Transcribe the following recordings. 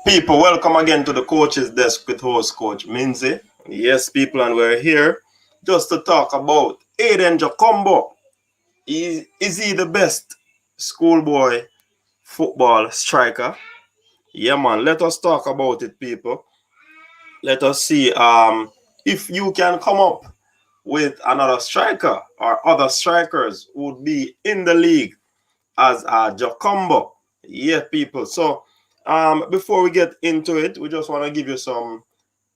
People, welcome again to the coach's desk with host Coach Minzy. Yes, people, and we're here just to talk about Aiden Joe Combo. Is he the best schoolboy football striker? Yeah, man. Let us talk about it, people. Let us see if you can come up with another striker or other strikers who would be in the league as a Jacombo. Yeah, people. So before we get into it, we just want to give you some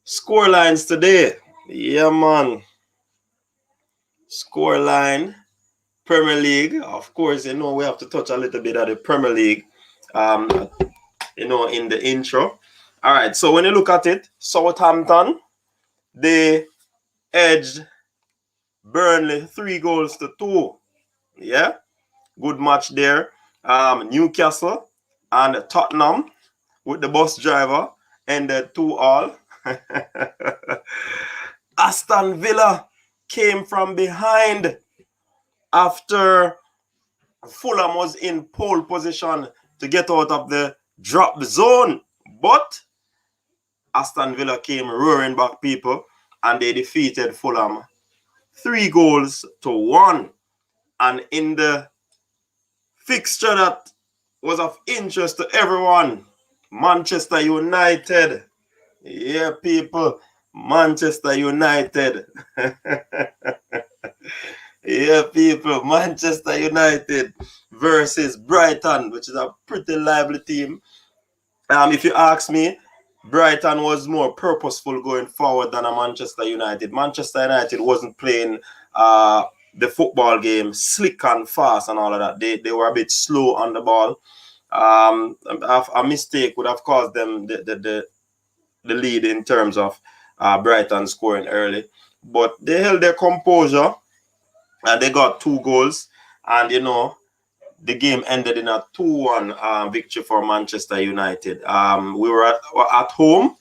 score lines today. Yeah, man. Score line, Premier League. Of course, we have to touch a little bit of the Premier League, in the intro. All right, so when you look at it, Southampton, they edged Burnley 3-2. Yeah, good match there. Newcastle and Tottenham with the bus driver ended 2-2. Aston Villa came from behind after Fulham was in pole position to get out of the drop zone. But Aston Villa came roaring back, people, and they defeated Fulham 3-1. And in the fixture that was of interest to everyone, Manchester United. Yeah, people, Manchester United. Yeah, people, Manchester United versus Brighton, which is a pretty lively team. If you ask me, Brighton was more purposeful going forward than a Manchester United. Manchester United wasn't playing the football game slick and fast and all of that. They were a bit slow on the ball. A mistake would have caused them the lead in terms of Brighton scoring early. But they held their composure and they got 2 goals. And, the game ended in a 2-1 victory for Manchester United. We were at home,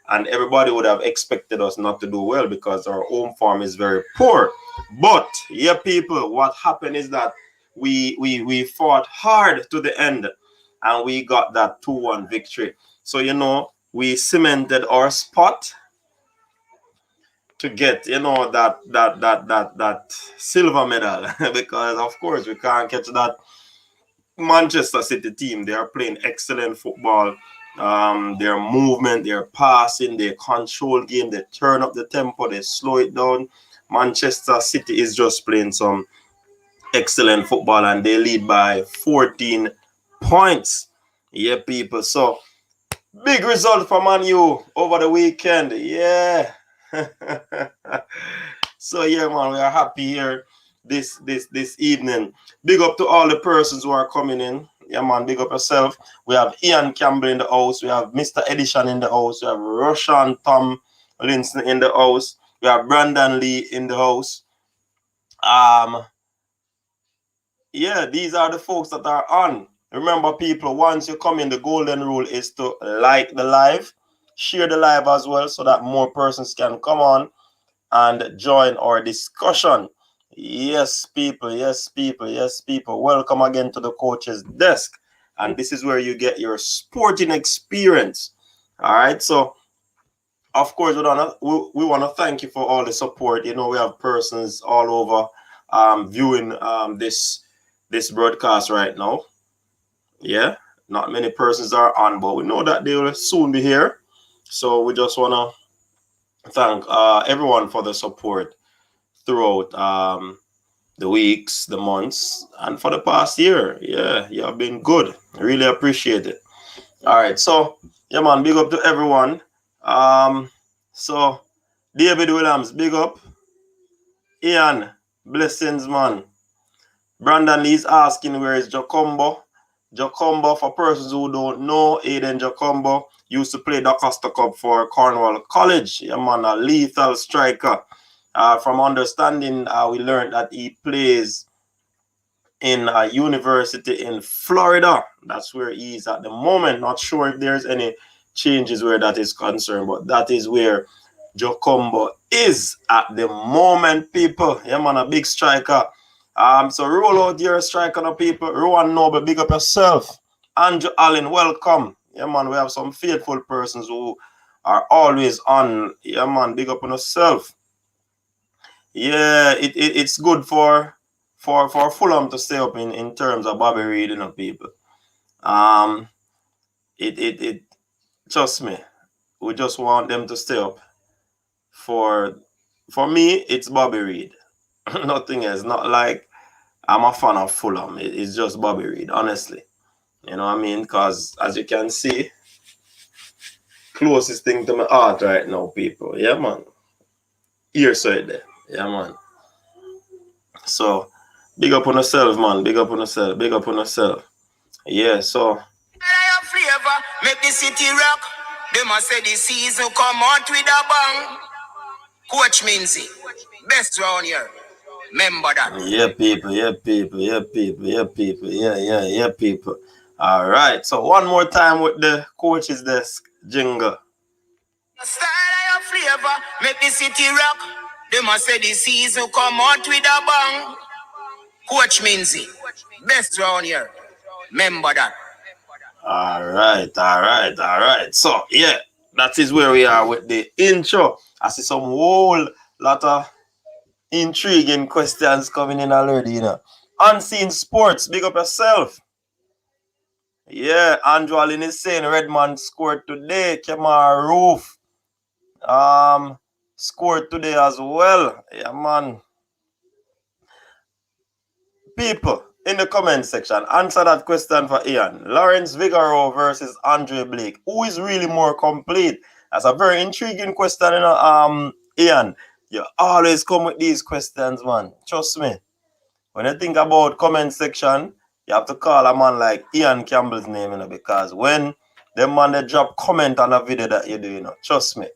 and everybody would have expected us not to do well because our home form is very poor. But, yeah, people, what happened is that we fought hard to the end, and we got that 2-1 victory. So, we cemented our spot to get, that silver medal because, of course, we can't catch that Manchester City team. They are playing excellent football. Their movement, their passing, their control game, they turn up the tempo, they slow it down. Manchester City is just playing some excellent football, and they lead by 14 points. Yeah, people. So, big result for Man U over the weekend. Yeah. So, yeah, man, we are happy here this evening. Big up to all the persons who are coming in. Yeah, man, big up yourself. We have Ian Campbell in the house. We have Mr. Edison in the house. We have Roshan Tom Linson in the house. We have Brandon Lee in the house. Yeah, these are the folks that are on. Remember, people, once you come in, the golden rule is to like the live, share the live as well so that more persons can come on and join our discussion. Yes, people. Yes, people. Yes, people. Welcome again to the coach's desk. And this is where you get your sporting experience. All right. So, of course, we want to thank you for all the support. We have persons all over viewing this broadcast right now. Yeah. Not many persons are on, but we know that they will soon be here. So we just want to thank everyone for the support throughout the weeks, the months, and for the past year. Yeah, you have been good. I really appreciate it. All right, so yeah, man, big up to everyone. So David Williams, big up. Ian, blessings, man. Brandon Lee's asking where is Jacombo. Jacombo, for persons who don't know, Aiden Joe Combo used to play the Costa Cup for Cornwall College. Yeah, man, a lethal striker. From understanding, we learned that he plays in a university in Florida. That's where he is at the moment. Not sure if there's any changes where that is concerned, but that is where Jacombo is at the moment, people. Yeah, man, a big striker. So roll out your striker, no, people. Rowan Noble, big up yourself. Andrew Allen, welcome. Yeah, man, we have some faithful persons who are always on. Yeah, man, big up on yourself. Yeah, it's good for Fulham to stay up in terms of Bobby Reid, you know, people. Um, it trust me, we just want them to stay up. For me, it's Bobby Reid. Nothing else. Not like I'm a fan of Fulham. It's just Bobby Reid, honestly. You know what I mean? Because as you can see, closest thing to my heart right now, people. Yeah, man. Ear side there. Yeah, man. So, big up on yourself, man. Big up on yourself. Big up on yourself. Yeah, so. Flavor, make the city rock. They must say the season come out with a bang. Coach Minzy, best round here. Remember that. Yeah, people. Yeah, people. Yeah, people. Yeah, people. Yeah, people. All right. So, one more time with the coach's desk jingle. The style of flavor, make the city rock. They must say the season come out with a bang. Coach Minzy, best round here. Remember that. All right. So, yeah, that is where we are with the intro. I see some whole lot of intriguing questions coming in already, you know. Unseen sports, big up yourself. Yeah, Andrew Allen is saying Redmond scored today. Kemar Roof scored today as well. Yeah, man. People in the comment section, answer that question for Ian. Lawrence Vigaro versus Andre Blake. Who is really more complete? That's a very intriguing question, you know. Ian, you always come with these questions, man. Trust me. When you think about comment section, you have to call a man like Ian Campbell's name, you know, because when the man they drop comment on a video that you do, you know, trust me.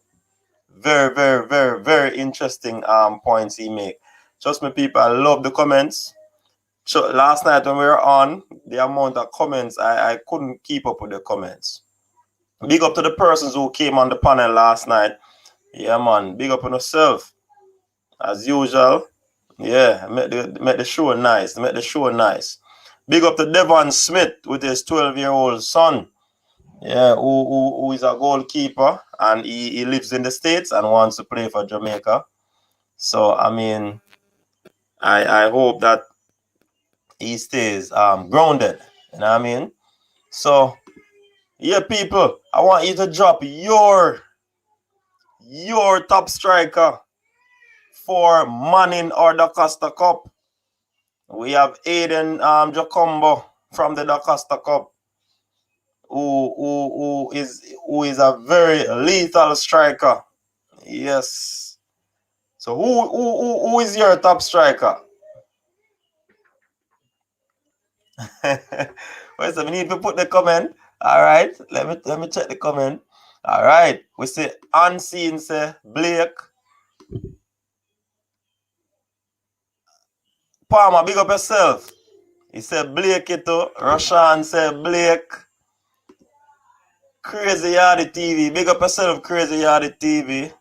Very interesting points he make. Trust me, people, I love the comments. So last night when we were on, the amount of comments, I couldn't keep up with the comments. Big up to the persons who came on the panel last night. Yeah, man. Big up on yourself. As usual. Yeah, make the show nice. Make the show nice. Big up to Devon Smith with his 12-year-old son. Yeah, who is a goalkeeper and he lives in the States and wants to play for Jamaica. So I mean, I hope that he stays grounded. You know what I mean? So yeah, people, I want you to drop your top striker for Manning or the Costa Cup. We have Aiden Jacombo from the Da Costa Cup, who is a very lethal striker. Yes. So who is your top striker? Wait, so we need to put the comment. All right, let me check the comment. All right, we see Unseen say Blake. Palmer, big up yourself. He said Blake ito. Rashan said Blake. Crazy Yardy TV. Big up yourself, Crazy Yardy TV.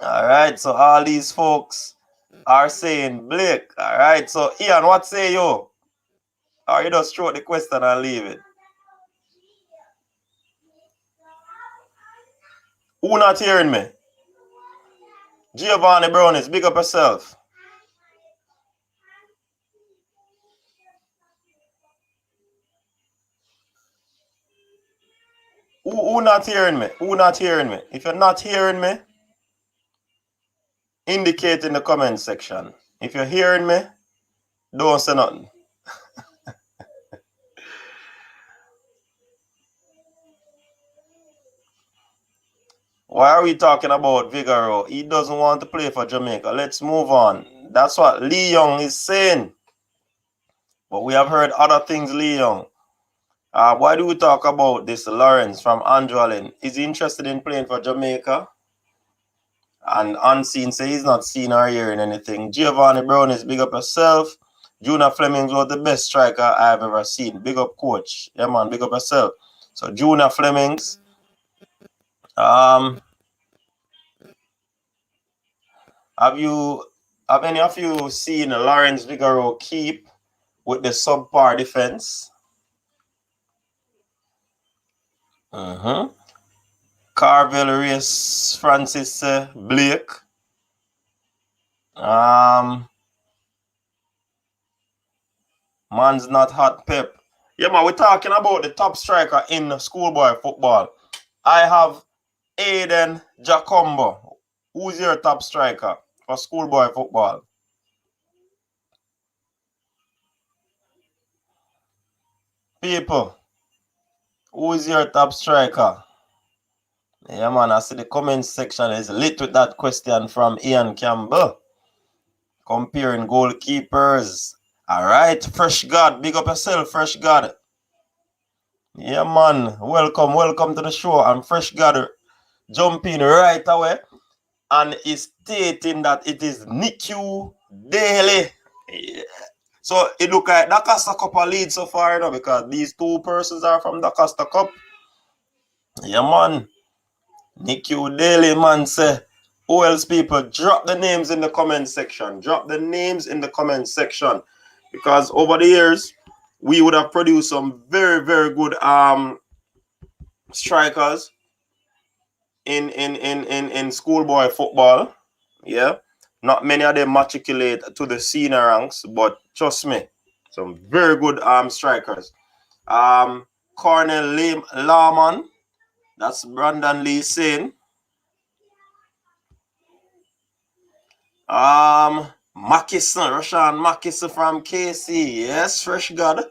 All right, so all these folks are saying Blake. All right, so Ian, what say you? Or you just throw the question and leave it? Who not hearing me? Giovanni Brownies, big up yourself. Who not hearing me? Who not hearing me? If you're not hearing me, indicate in the comment section. If you're hearing me, don't say nothing. Why are we talking about Vigaro? He doesn't want to play for Jamaica. Let's move on. That's what Lee Young is saying. But we have heard other things, Lee Young. Why do we talk about this Lawrence from Androlin? Is he interested in playing for Jamaica? And Unseen say he's not seeing or hearing anything. Giovanni Brown is big up yourself. Junior Flemings was the best striker I've ever seen. Big up, coach. Yeah, man, big up yourself. So Junior Flemings. Have any of you seen Lawrence Vigaro keep with the subpar defense? Carvel Race Francis Blake. Man's not hot pep. Yeah, man, we're talking about the top striker in schoolboy football. I have Aiden Jacombo. Who's your top striker for schoolboy football? People, who is your top striker? Yeah, man, I see the comment section is lit with that question from Ian Campbell. Comparing goalkeepers. All right, Fresh God. Big up yourself, Fresh God. Yeah, man. Welcome to the show. I'm Fresh God jumping right away and is stating that it is NICU daily. Yeah. So it look like the Costa Cup are lead so far, you know, because these two persons are from the Costa Cup. Yeah, man. NICU daily, man, say. Who else, people? Drop the names in the comment section. Drop the names in the comment section. Because over the years, we would have produced some very, very good strikers in schoolboy football. Yeah. Not many of them matriculate to the senior ranks, but trust me, some very good strikers. Cornel Lawman, that's Brandon Lee saying. Mackison, Rashawn Mackison from KC. Yes, Fresh God.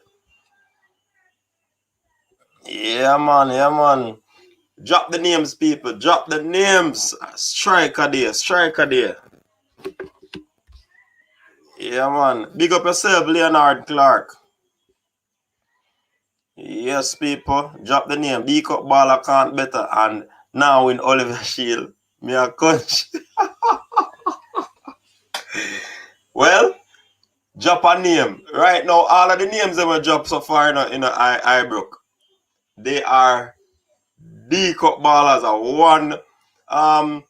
Yeah, man. Drop the names, people. Drop the names. Striker there. Yeah, man. Big up yourself, Leonard Clark. Yes, people. Drop the name. D-Cup baller can't better. And now in Oliver Shield. Me a coach. Well, drop a name. Right now, all of the names that were dropped so far in Ibrook, they are D-Cup ballers. One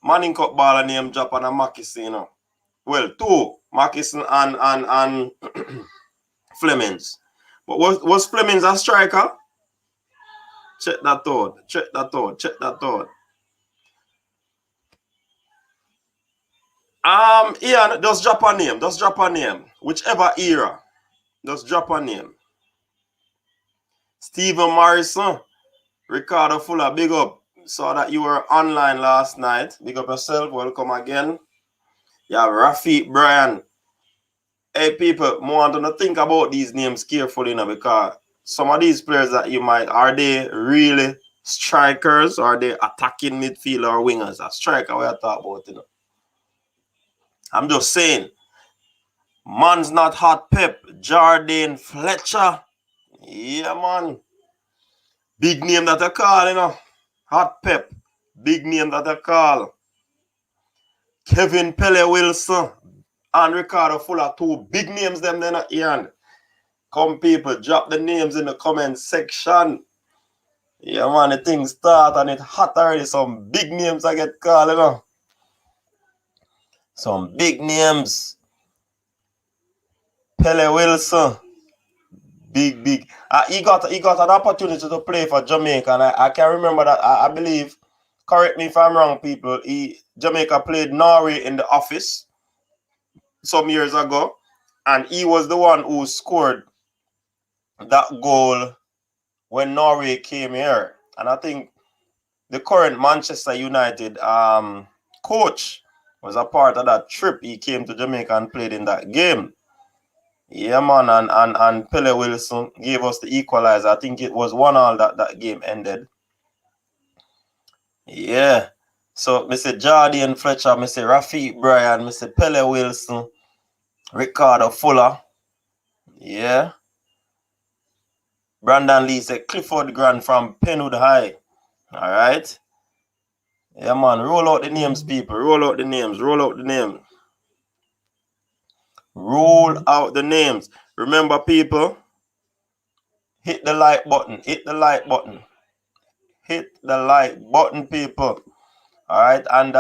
Manning Cup baller named drop and a Mackison, you know. Well, two. Mackison and Flemings. But was Flemings a striker? Check that out. Yeah, just drop a name. Whichever era. Just drop a name. Stephen Morrison. Ricardo Fuller, big up. Saw that you were online last night. Big up yourself. Welcome again. Yeah, Rafi Brian. Hey, people, more want to think about these names carefully now, because some of these players that you might, are they really strikers, or are they attacking midfielder or wingers? A striker we are talking about, you know. I'm just saying, man's not hot pep. Jardine Fletcher. Yeah, man. Big name that I call, you know. Hot pep. Big name that I call. Kevin Pele Wilson and Ricardo Fuller, two big names them then at the end. Come people, drop the names in the comment section. Yeah man, the thing start and it hot already. Some big names I get called, you know. Some big names. Pele Wilson. Big. He got an opportunity to play for Jamaica, and I can remember that. I believe, correct me if I'm wrong, people. Jamaica played Norway in the office some years ago, and he was the one who scored that goal when Norway came here. And I think the current Manchester United coach was a part of that trip. He came to Jamaica and played in that game. Yeah, man, and Pele Wilson gave us the equalizer. I think it was 1-1 that game ended. Yeah. So, Mr. Jardine Fletcher, Mr. Rafi Brian, Mr. Pele Wilson, Ricardo Fuller. Yeah. Brandon Lee said Clifford Grant from Penwood High. All right. Yeah, man. Roll out the names, people. Roll out the names. Remember, people, hit the like button. Hit the like button, people. All right. And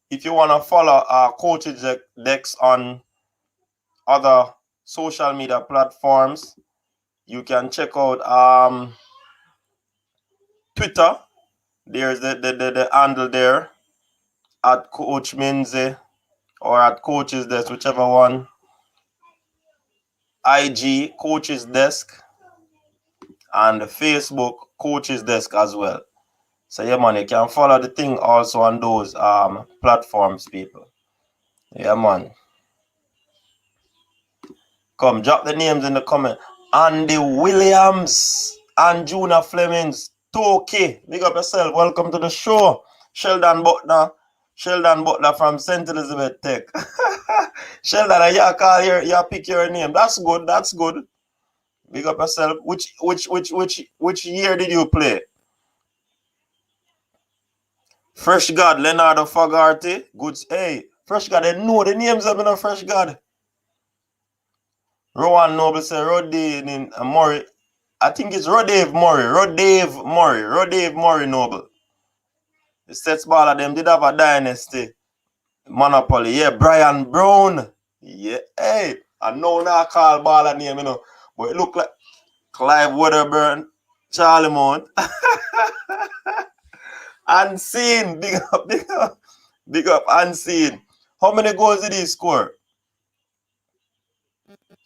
if you want to follow our coaches decks on other social media platforms, you can check out Twitter. There's the handle there at Coach Minzy or at Coach's Desk, whichever one. IG Coach's Desk and Facebook Coach's Desk as well. So yeah, man, you can follow the thing also on those platforms, people. Yeah, man. Come, drop the names in the comment. Andy Williams, Anjuna Flemings, Toki. Big up yourself. Welcome to the show. Sheldon Butler from St. Elizabeth Tech. Sheldon, you call here, you pick your name. That's good. That's good. Big up yourself. Which year did you play? Fresh God, Leonardo Fogarty. Good. Hey, Fresh God, they know the names of the Fresh God. Rowan Noble say Rodney Murray. I think it's Rodave Murray Noble. The sets ball of them did have a dynasty. Monopoly. Yeah, Brian Brown. Yeah, hey. I know now call ball a name, but it look like Clive Wedderburn, Charlie Mount. Unseen. Big up, Unseen. How many goals did he score?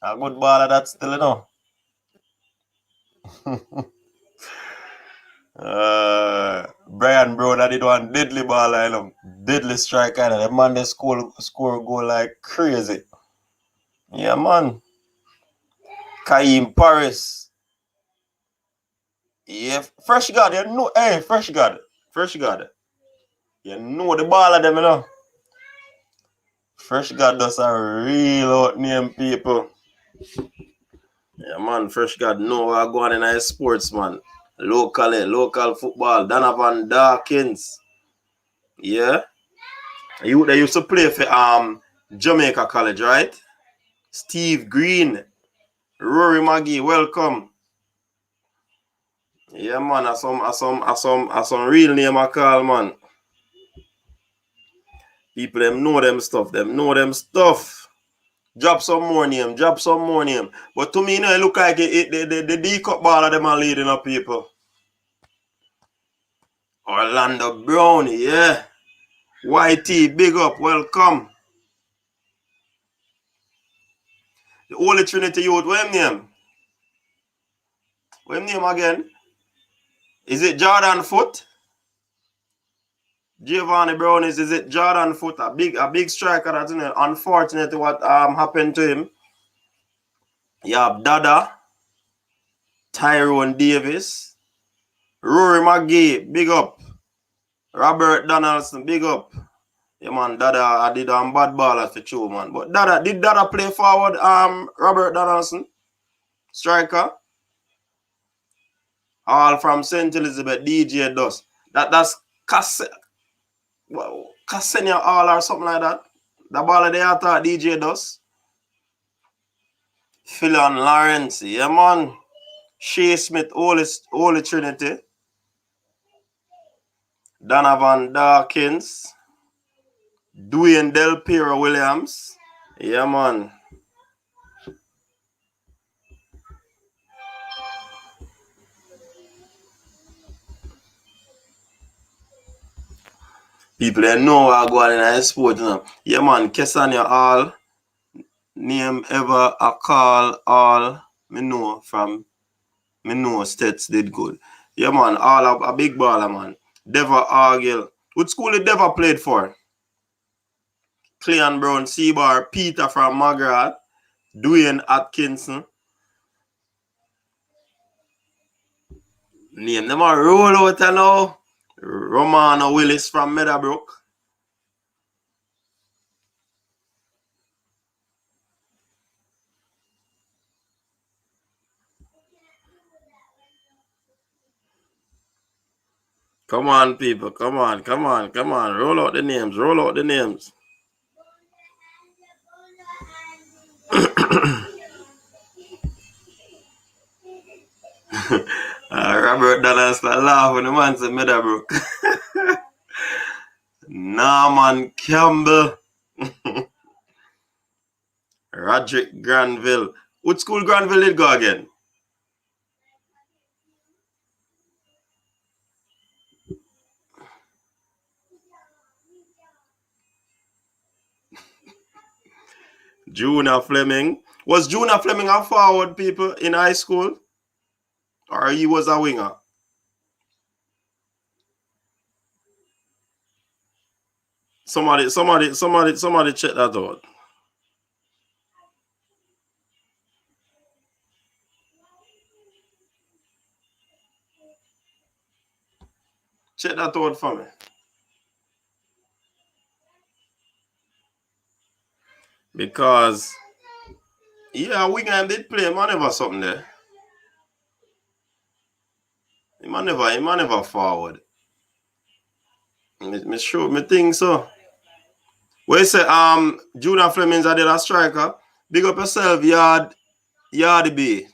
A good baller that still, Brian Brown, I did one deadly baller, deadly striker. The man they score goal like crazy. Yeah, man. Kaim Paris. Yeah, Fresh God, hey, Fresh God. You know the baller them, Fresh God does a real out name, people. Yeah, man, Fresh God know what going in a sports, man. Local football. Donovan Dawkins. Yeah. They used to play for Jamaica College, right? Steve Green. Rory Maggie, welcome. Yeah, man, some real name I call, man. People them know them stuff. Drop some more name. But to me, it look like the D-cup ball of them are leading up, people. Orlando Brown, yeah. YT, big up, welcome. The Holy Trinity Youth, what name? What name again? Is it Jordan Foot? Giovanni Brown is it Jordan Foot? A big striker that's unfortunately what happened to him. You have Dada, Tyrone Davis, Rory McGee, big up. Robert Donaldson, big up. Yeah, man, Dada, I did bad baller for true, man. But did Dada play forward, Robert Donaldson? Striker? All from St. Elizabeth, DJ Dust. That's Cassenia All or something like that. The baller they are thought DJ Dust. Philon Lawrence, yeah, man. Shea Smith, Holy Trinity. Donovan Dawkins. Dwayne Del Piero Williams. Yeah, man. People they know what going in a sport, Yeah, man. Kesania All. Name ever a call all. Me know States did good. Yeah, man. All a big baller, man. Deva Argyle. What school did Deva played for? Cleon Brown, Seabar, Peter from Magrat, Dwayne Atkinson. Name them a roll out now. Romano Willis from Meadowbrook. Come on, people. Come on. Roll out the names. Robert Donaldson laugh when the man said Meadowbrook. Norman Campbell. Roderick Granville. What school Granville did go again? Junior Fleming. Was Junior Fleming a forward, people, in high school? Or he was a winger? Somebody check that out. Check that out for me. Because, yeah, winger did play. Man never something there. He man never forward. Me sure, me think so. Where you say, Junior Fleming's a dead a striker. Big up yourself, Yardy B.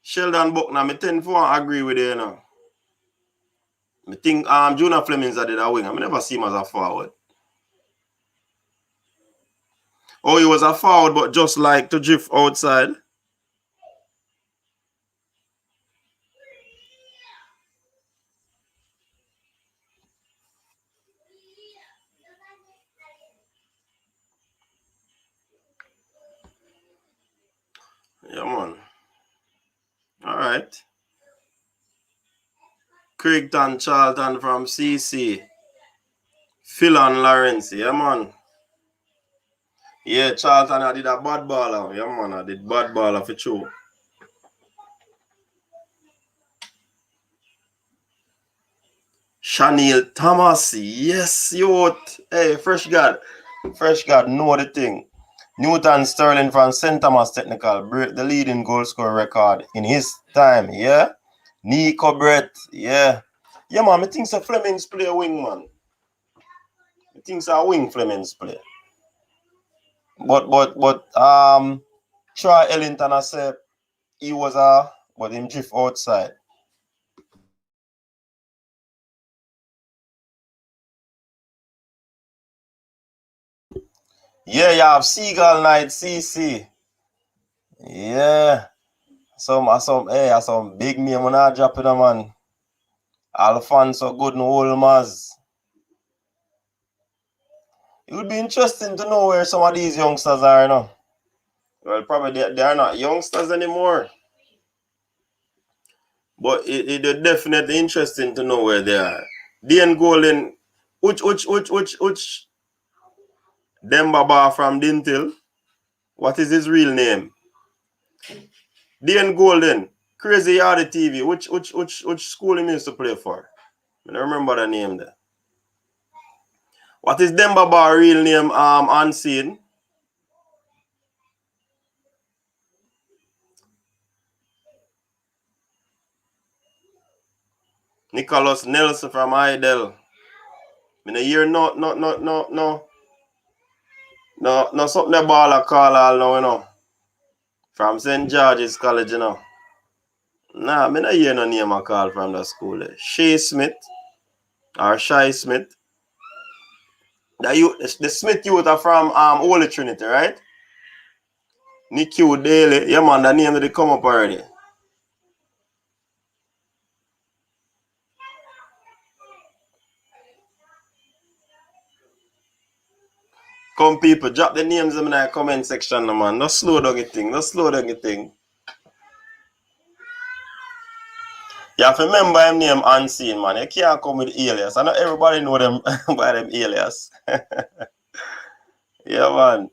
Sheldon Buckner, me tend to agree with you now. I think Junior Fleming's a dead a winger. I never see him as a forward. Oh, he was a forward, but just like to drift outside. Yeah, man. All right. Craigton Charlton from CC. Phil and Lawrence. Yeah, man. Yeah, Charlton, I did a bad baller. Yeah, man. I did bad baller for sure. Chanel Thomas. Yes, youth. Hey, Fresh God. Fresh God, know the thing. Newton Sterling from St. Thomas Technical break the leading goal scorer record in his time. Yeah. Nico Brett. Yeah. Yeah, man. I think so Flemings play a wing, man. I think so a wing Flemings play. But Troy Ellington I said he was but him drift outside. Yeah, you have Seagull Night CC. Yeah. Some big name when I drop it, man. Alfonso Good Olmaz. It would be interesting to know where some of these youngsters are now. Well, probably they are not youngsters anymore. But it is definitely interesting to know where they are. Dean Golden, which Demba Bar from Dintil. What is his real name? Dean Golden, Crazy Yardy TV. Which school he used to play for? I don't remember the name there. What is Demba Bar real name? Unseen. Nicholas Nelson from Idel. I mean, hear no something the baller call all now, you know. From St. George's College, you know. Nah, I don't hear no name I call from the school. Shay Smith or Shy Smith. The Smith youth are from Holy Trinity, right? Nicky Daly. Yeah, man, the name that they come up already. Come, people, drop the names in the comment section, man. No slow down your thing. No slow down your thing. You have to remember him name Unseen, man. You can't come with alias. I know everybody know them by them alias. Yeah, man.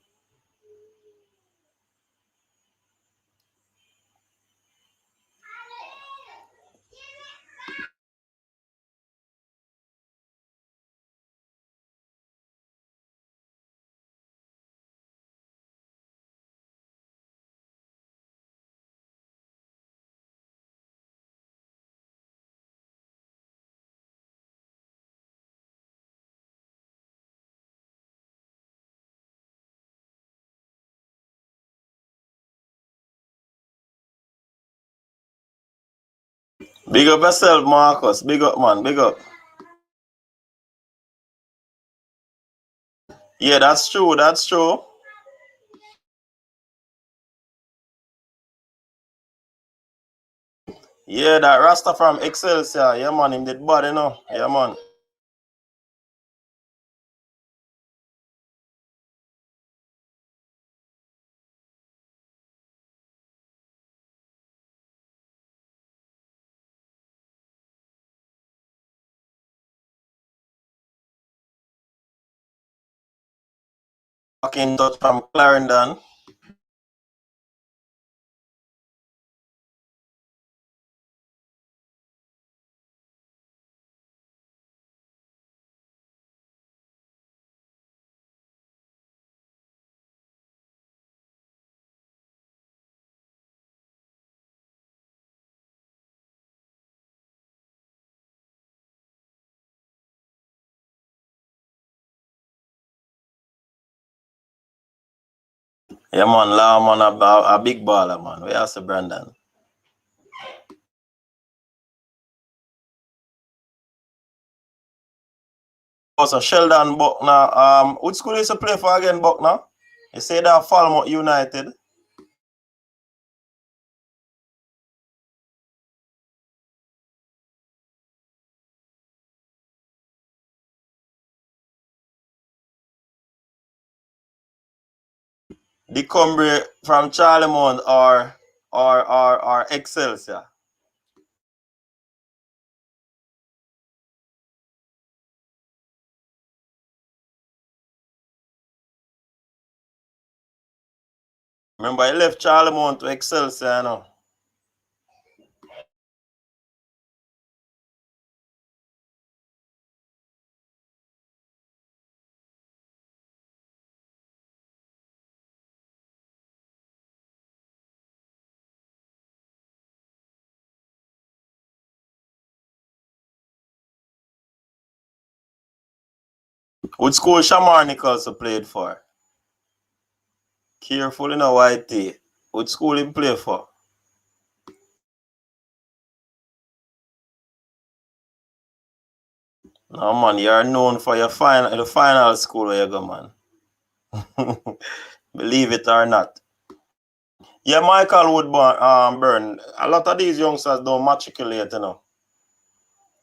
Big up yourself, Marcus. Big up, man. Big up. Yeah, that's true. That's true. Yeah, that Rasta from Excelsior. Yeah, man. Him did bad, you know. Yeah, man. Back in touch from Clarendon. Yeah, man, man, a big baller, man. We ask Brandon. Also, Sheldon Buckner. Which school is to play for again, Buckner? You say that Falmouth United. The Cumbria from Charlemont or Excelsior. Remember, he left Charlemont to Excelsior, you know. Which school Shamar Nichols played for? Careful in a white tee. Which school he play for? No, man, you're known for the final school where you go, man. Believe it or not. Yeah, Michael Woodburn. A lot of these youngsters don't matriculate, you know.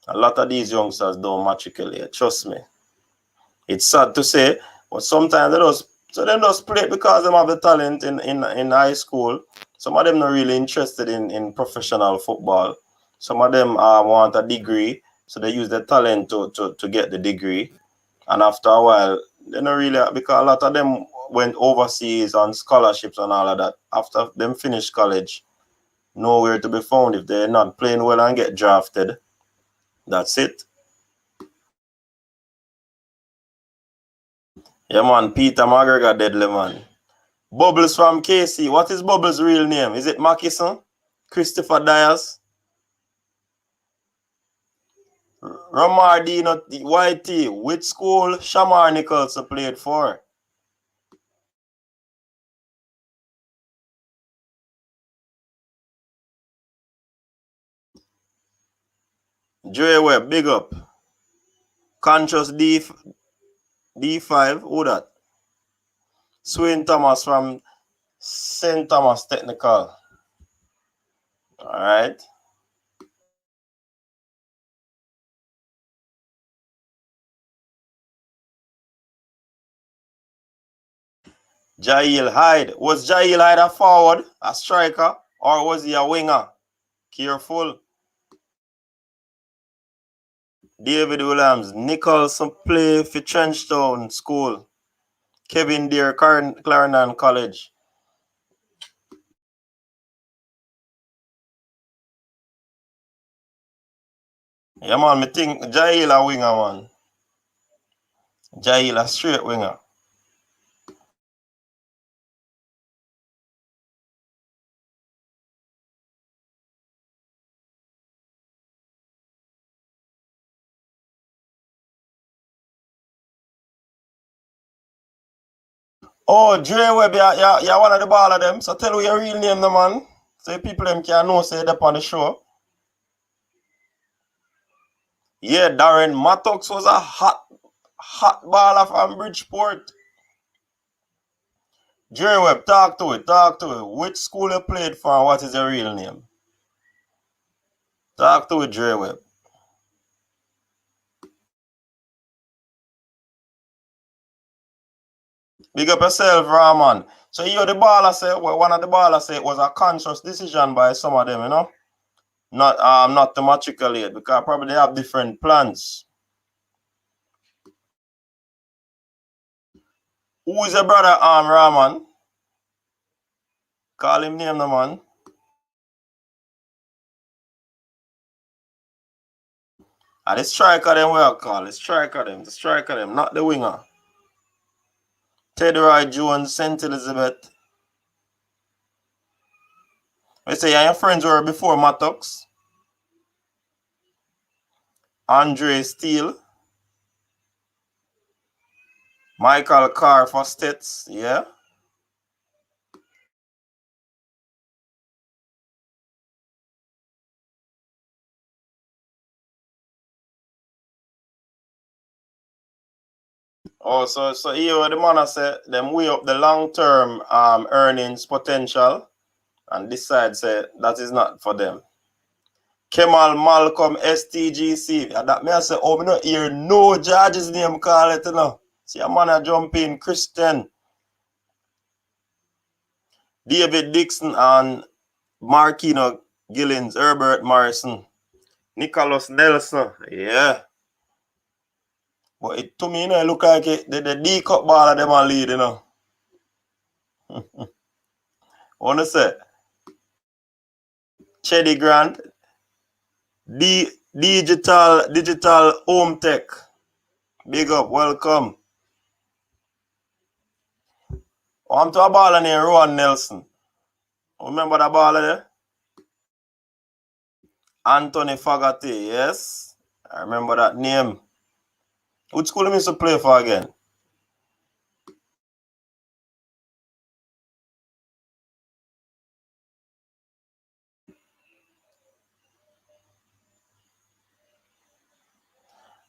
A lot of these youngsters don't matriculate. Trust me. It's sad to say, but sometimes they just play it because they have the talent in high school. Some of them not really interested in professional football. Some of them want a degree, so they use their talent to get the degree. And after a while, they not really, because a lot of them went overseas on scholarships and all of that. After them finish college, nowhere to be found if they're not playing well and get drafted. That's it. Yeah, man, Peter McGregor deadly, man. Bubbles from KC. What is Bubbles' real name? Is it Mackison? Christopher Dias? Romardino YT. Which school Shamar Nichols played for? Dre Webb, big up. Conscious D5. Who that? Swain Thomas from St. Thomas Technical. All right. Jail Hyde. Was Jail Hyde a forward, a striker, or was he a winger? Careful. David Williams. Nicholson play for Trenchtown School. Kevin Deere, Clarendon College. Yeah, man, me think Jail a winger, man. Jail a straight winger. Oh, Dre Webb, you're one of the ball of them. So tell me your real name, the man. So people them can know say they're on the show. Yeah, Darren Mattocks was a hot baller from Bridgeport. Dre Webb, talk to it. Which school you played for and what is your real name? Talk to it, Dre Webb. Big up yourself, Rahman. So you the baller say, well, one of the ballers say it was a conscious decision by some of them, you know? Not to matriculate because probably they have different plans. Who is your brother, Rahman? Call him name, no man. The striker them we are call. The striker them, not the winger. Teddy Roy Jones, St. Elizabeth. I say your friends were before Mattocks. Andre Steele. Michael Carr for Stets, yeah. Oh, so here the man say them weigh up the long-term earnings potential and decide say that is not for them. Kemal Malcolm STGC. That me I say, oh, me not hear no judge's name call it, you know. See a man a jump in, Christian. David Dixon and Marquino Gillins, Herbert Morrison, Nicholas Nelson, yeah. But it, to me, you know, it look like the D-cup ball of them are lead, you know. Wanna say? Cheddy Grant, digital home tech. Big up, welcome. I'm to a baller named Rowan Nelson. Remember that baller there? Anthony Fagati, yes. I remember that name. Which school he used to play for again?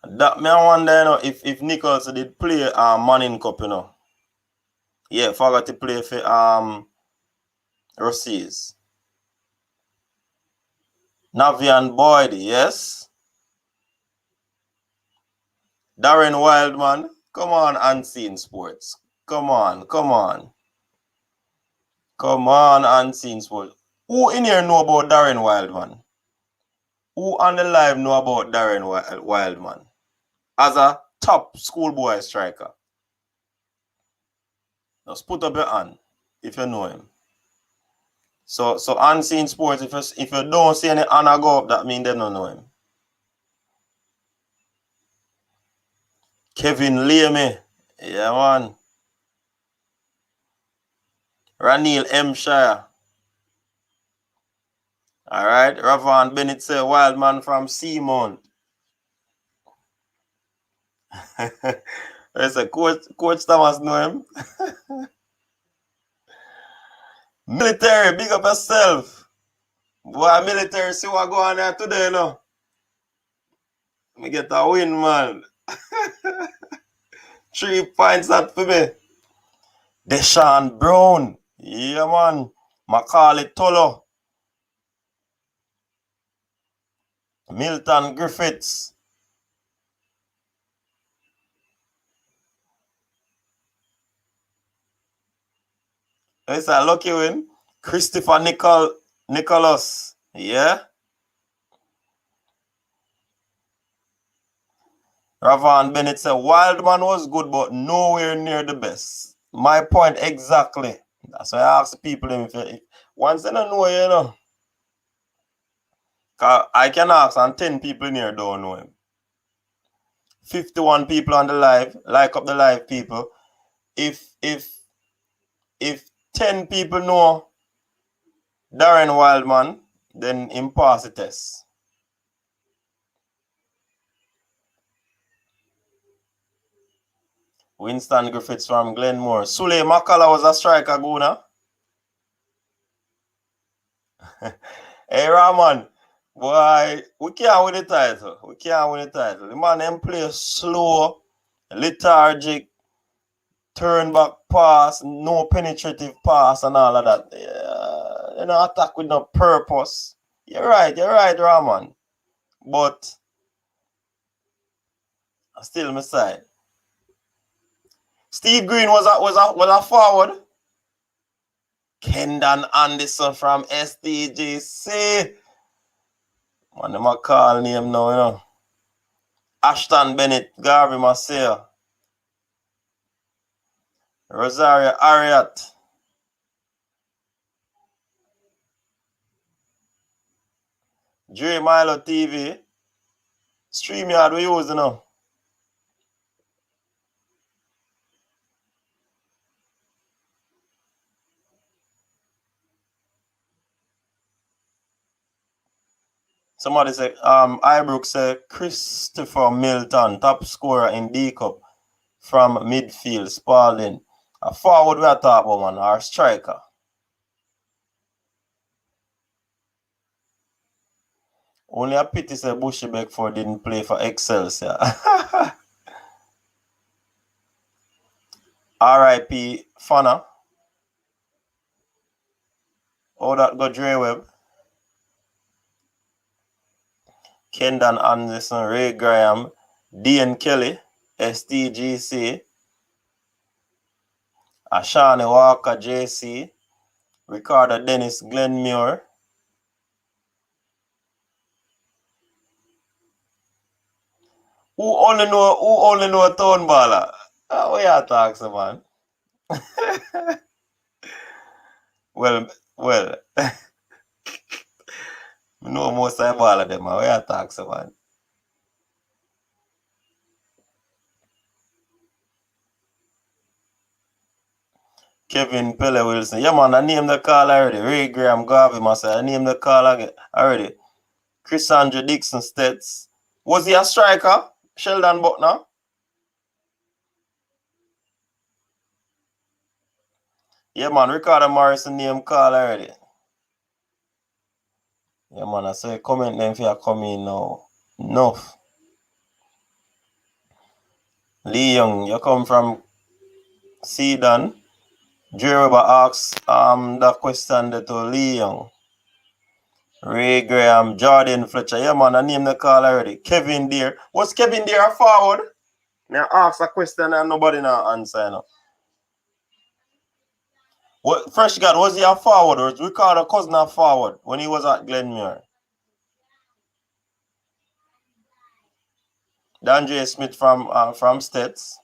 That me I wonder, you know, if Nichols did play Manning Cup, you know. Yeah, Fagati play for Rossies. Navian Boyd, yes. Darren Wildman. Come on, Unseen Sports. Come on. Come on, Unseen Sports. Who in here know about Darren Wildman? Who on the live know about Darren Wildman? As a top schoolboy striker. Just put up your hand if you know him. So Unseen Sports, if you don't see any hand go up, that means they don't know him. Kevin Leamy. Yeah, man. Ranil M. Shire. All right. Ravan Bennett say Wildman from Seamount. I say Coach Thomas know him. Military, big up yourself. Boy, military, see what go on there today, you know. Me get a win, man. 3 points that for me. Deshaun Brown. Yeah, man. Macaulay Tolo. Milton Griffiths. It's a lucky win. Christopher Nicholas. Yeah. Ravan Bennett said Wildman was good, but nowhere near the best. My point exactly. That's why I ask the people if once they don't know, you know. I can ask and 10 people in here don't know him. 51 people on the live, like up the live people. If 10 people know Darren Wildman, then him pass the test. Winston Griffiths from Glenmore. Sule Makala was a striker, Guna. Hey, Rahman. Boy, we can't win the title. The man them play slow, lethargic, turn back pass, no penetrative pass and all of that. Yeah, you know, attack with no purpose. You're right, Rahman. But still my side. Steve Green was a forward. Kendon Anderson from STGC. Man, them a call name now, you know. Ashton Bennett, Garvey Marseille. Rosario Ariat. Dre Milo TV. StreamYard we use now. Somebody say, Ibrook say Christopher Milton, top scorer in D Cup from midfield, Spalding. A forward we are talking about, man, or striker. Only a pity say Bushy Beckford didn't play for Excelsior. R.I.P. Fana. How that go Dre Webb? Kendon Anderson, Ray Graham, Dean Kelly, STGC, Ashani Walker, JC, Ricardo Dennis, Glenmuir. Who only know a town baller? What you talking, man? well, I know most of the baller them, man. What you talking, man? Kevin Pele Wilson. Yeah, man, I named the call already. Ray Graham Garvey, myself. I named the call already. Chris Andrew Dixon Stets. Was he a striker? Sheldon Butner? Yeah, man, Ricardo Morrison name call already. Yeah, man, I say comment them if you come in now. Enough. Lee Young, you come from Sedan. Jeremy asks that question to Lee Young. Ray Graham, Jordan Fletcher. Yeah, man, I name the call already. Kevin Deere. Was Kevin Deere a forward? Now ask a question and nobody now answer. No. What Fresh God, was he a forward or was Ricardo Cousin a forward when he was at Glenmuir? Dandre Smith from States.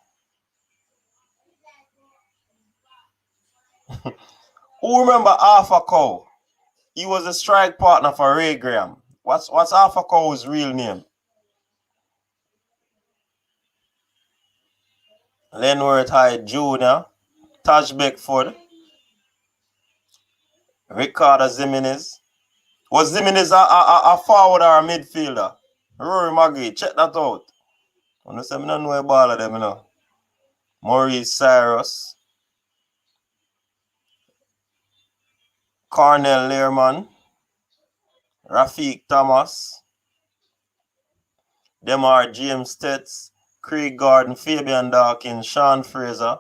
Who remember Arthur Cow? He was a strike partner for Ray Graham. What's Arthur Cow's real name? Lenworth Hyde Jr., Taj Beckford, Ricardo Zimenez. Was Zimenez a forward or a midfielder? Rory Maggie, check that out. I say I don't know about all of them, you know. Maurice Cyrus, Cornell Learman, Rafiq Thomas, them are James Stets, Craig Gordon, Fabian Dawkins, Sean Fraser.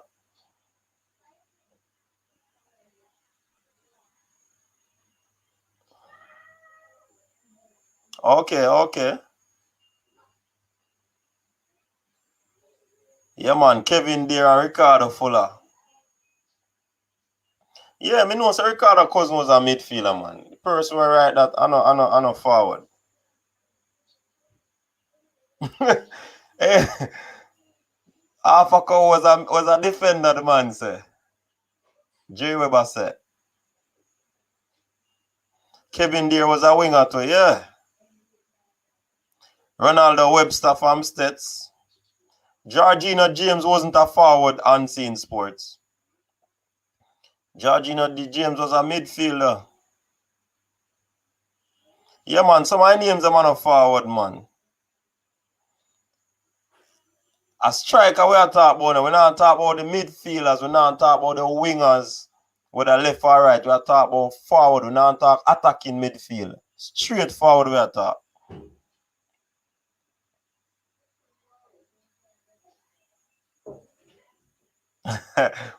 Okay. Yeah, man, Kevin Deere and Ricardo Fuller. Yeah, me know so Ricardo Cousin was a midfielder, man. The person who write that, I know forward. Hey, Africa was a defender, the man say. J. Weber said. Kevin Deere was a winger too, yeah. Ronaldo Webster from Stets. Georgina James wasn't a forward on Scene Sports. Georgina James was a midfielder. Yeah, man, some of my names are man a forward, man. A striker we are talking about now. We not talk about the midfielders. We not talk about the wingers. Whether left or right. We are talking about forward. We not talk attacking midfield. Straight forward we are talking.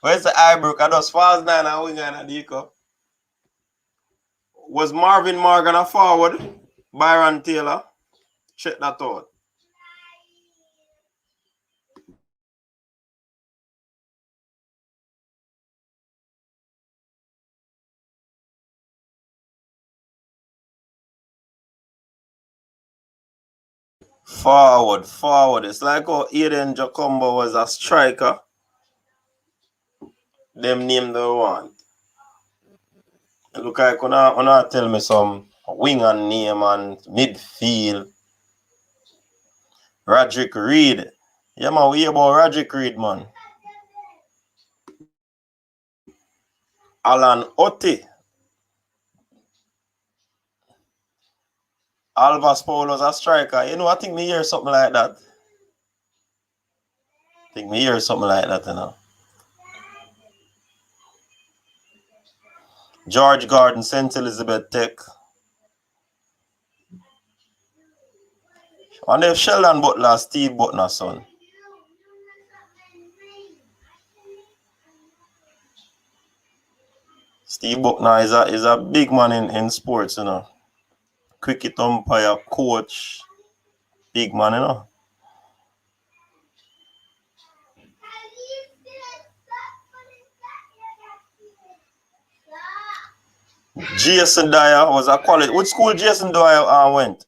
Where's the Ibrook? I just falls down and winger and the cup. Was Marvin Morgan a forward? Byron Taylor? Check that out. Forward. It's like how Aiden Joe Combo was a striker. Them name they want. Look like wanna tell me some winger name and midfield. Roderick Reed. Yeah man, we hear about Roderick Reed, man. Alan Otti. Alvas Paulo's a striker. You know, I think me hear something like that. George Gordon, St. Elizabeth Tech. And if Sheldon Butler, Steve Butler's son. Steve Buckner is a big man in sports, you know. Cricket umpire, coach, big man, you know. Jason Dyer was a college. Which school Jason Dyer went?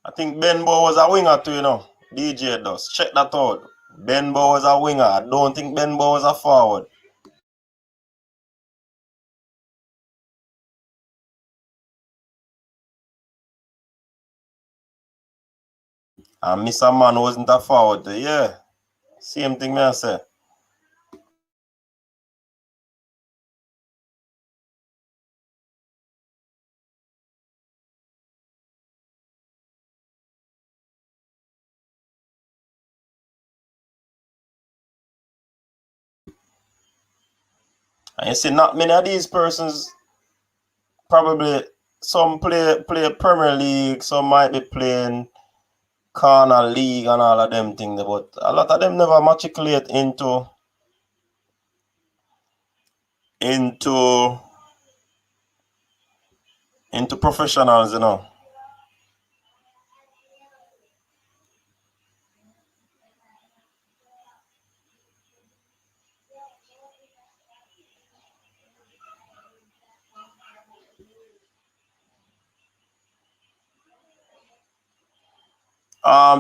I think Benbow was a winger too, you know. DJ does. Check that out. Benbow was a winger. I don't think Benbow was a forward. And Mr. Man wasn't a forward too. Yeah. Same thing me I say. And you see, not many of these persons probably some play Premier League, some might be playing corner league and all of them things, but a lot of them never matriculate into professionals, you know.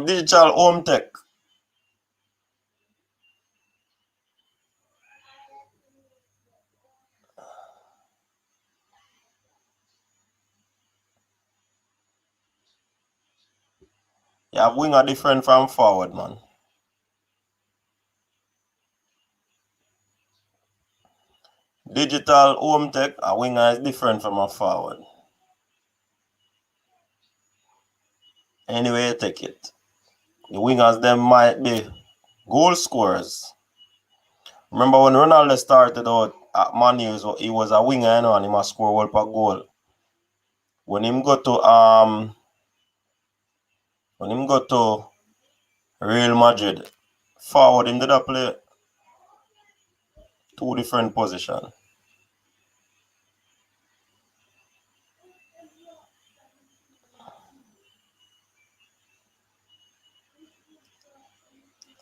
Digital home tech. You have winger different from forward, man. Digital home tech, a winger is different from a forward. Anyway, you take it. The wingers them might be goal scorers. Remember when Ronaldo started out at Man U, he was a winger, you know, and he must score well per goal. When him go to Real Madrid, forward him did play two different positions.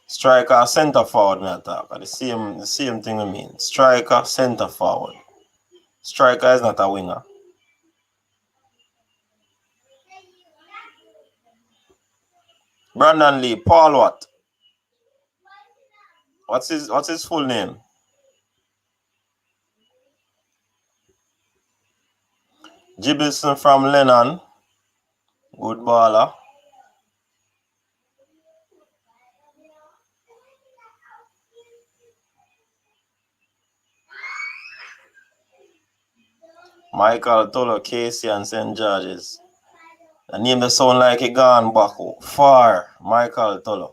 Striker, centre forward, me attack. The same thing I mean. Striker, centre forward. Striker is not a winger. Brandon Lee, Paul what? What's his full name? Gibson from Lennon. Good baller. Michael Tolo, Casey and St. George's. The name that sound like a gone back far. Michael Tolo.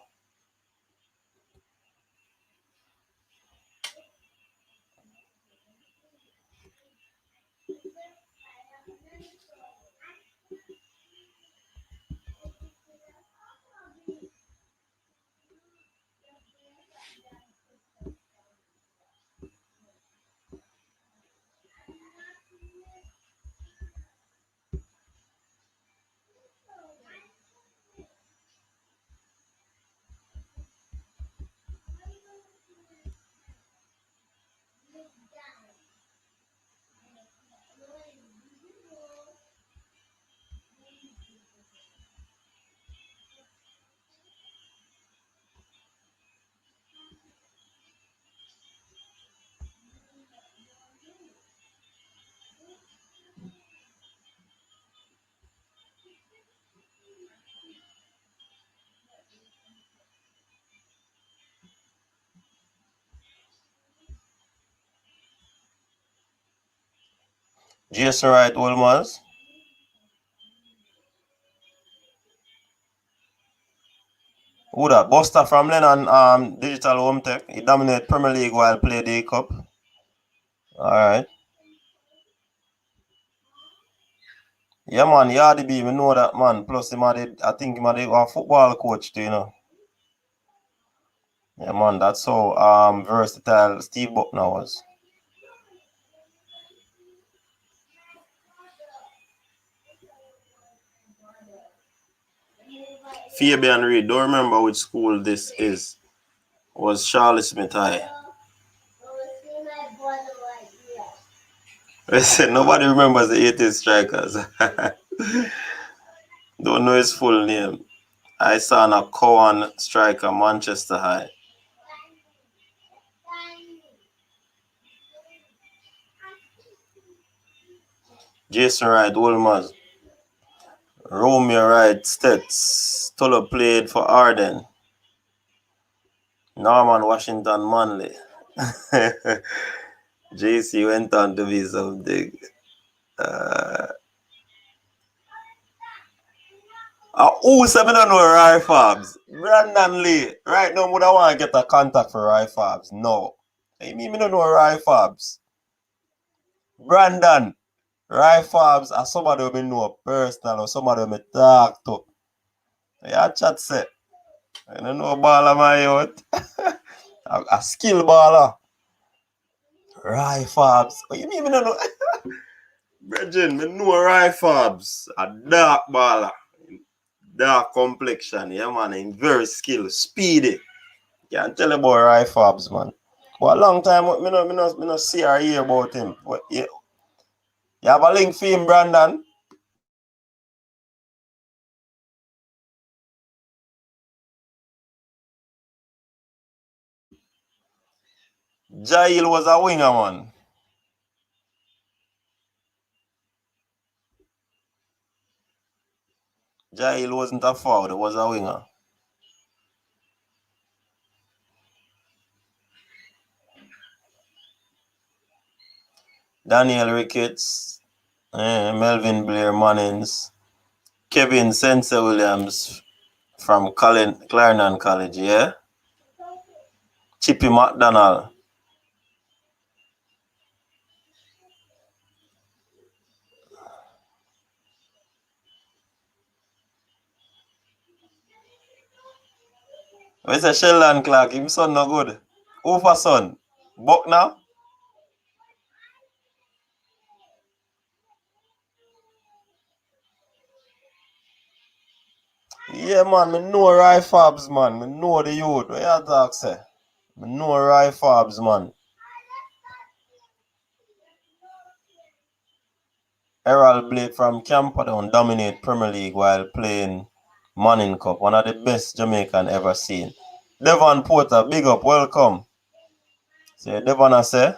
Jason Wright Wilmers. Who that? Buster from Lennon Digital Home Tech. He dominated Premier League while played the Cup. Alright. Yeah man, Yardy B, we know that man. Plus I think he had a football coach too, you know. Yeah man, that's how versatile Steve Buckner was. Fabian Reed, don't remember which school this is. Was Charlie Smith High. Listen, nobody remembers the 80s strikers. Don't know his full name. I saw a Cowan striker, Manchester High. Jason Wright, Wolmers. Romeo Wright, Stets. Tuller played for Arden. Norman Washington Manley. JC went on to be something. Who said I don't know Rai Fabs? Brandon Lee. Right now, would I want to get a contact for Rai Fabs? No. I mean, I don't know Rai Fabs. Brandon. Rai Fabs are somebody who I know personal or somebody who I talk to. Yeah, chat say. I don't know baller my youth. a skill baller. Rai Fabs. What you mean I don't know? Brethren, I know Rai Fabs. A dark baller. Dark complexion. Yeah, man. And very skilled. Speedy. Can't tell you about Rai Fabs, man. For a long time, I no see or hear about him. But you have a link for him, Brandon? Jail was a winger, man. Jail wasn't a forward, it was a winger. Daniel Ricketts, Melvin Blair Mannings, Kevin Sensor Williams from Clarendon College, yeah? Chippy McDonald. Where's the Sheldon Clark? Him son no good. Who for son? Buckner? Yeah, man, me know Rai Fabs, man. Me know the youth. What you talk say? Me know Rai Fabs, man. Errol Blake from Camperdown dominate Premier League while playing Manning Cup. One of the best Jamaican ever seen. Devon Porter, big up, welcome. Say Devon I say,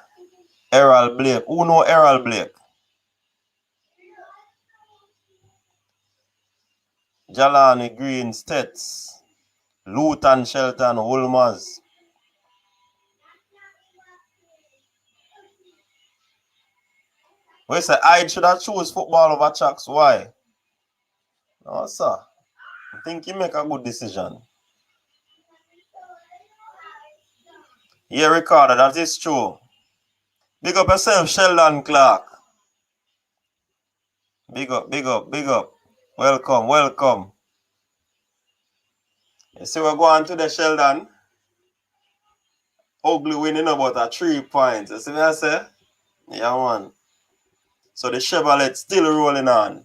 Errol Blake. Who know Errol Blake? Jalani Green, Stets, Luton, Shelton, Wolmers. We say I should have choose football over Chucks. Why? No, sir. I think you make a good decision. Yeah, Ricardo, that is true. Big up yourself, Sheldon Clark. Big up, big up, big up. Welcome, welcome. You see, we're going to the Sheldon. Ugly winning about a 3 points. You see what I say? Yeah, man. So the Chevrolet still rolling on.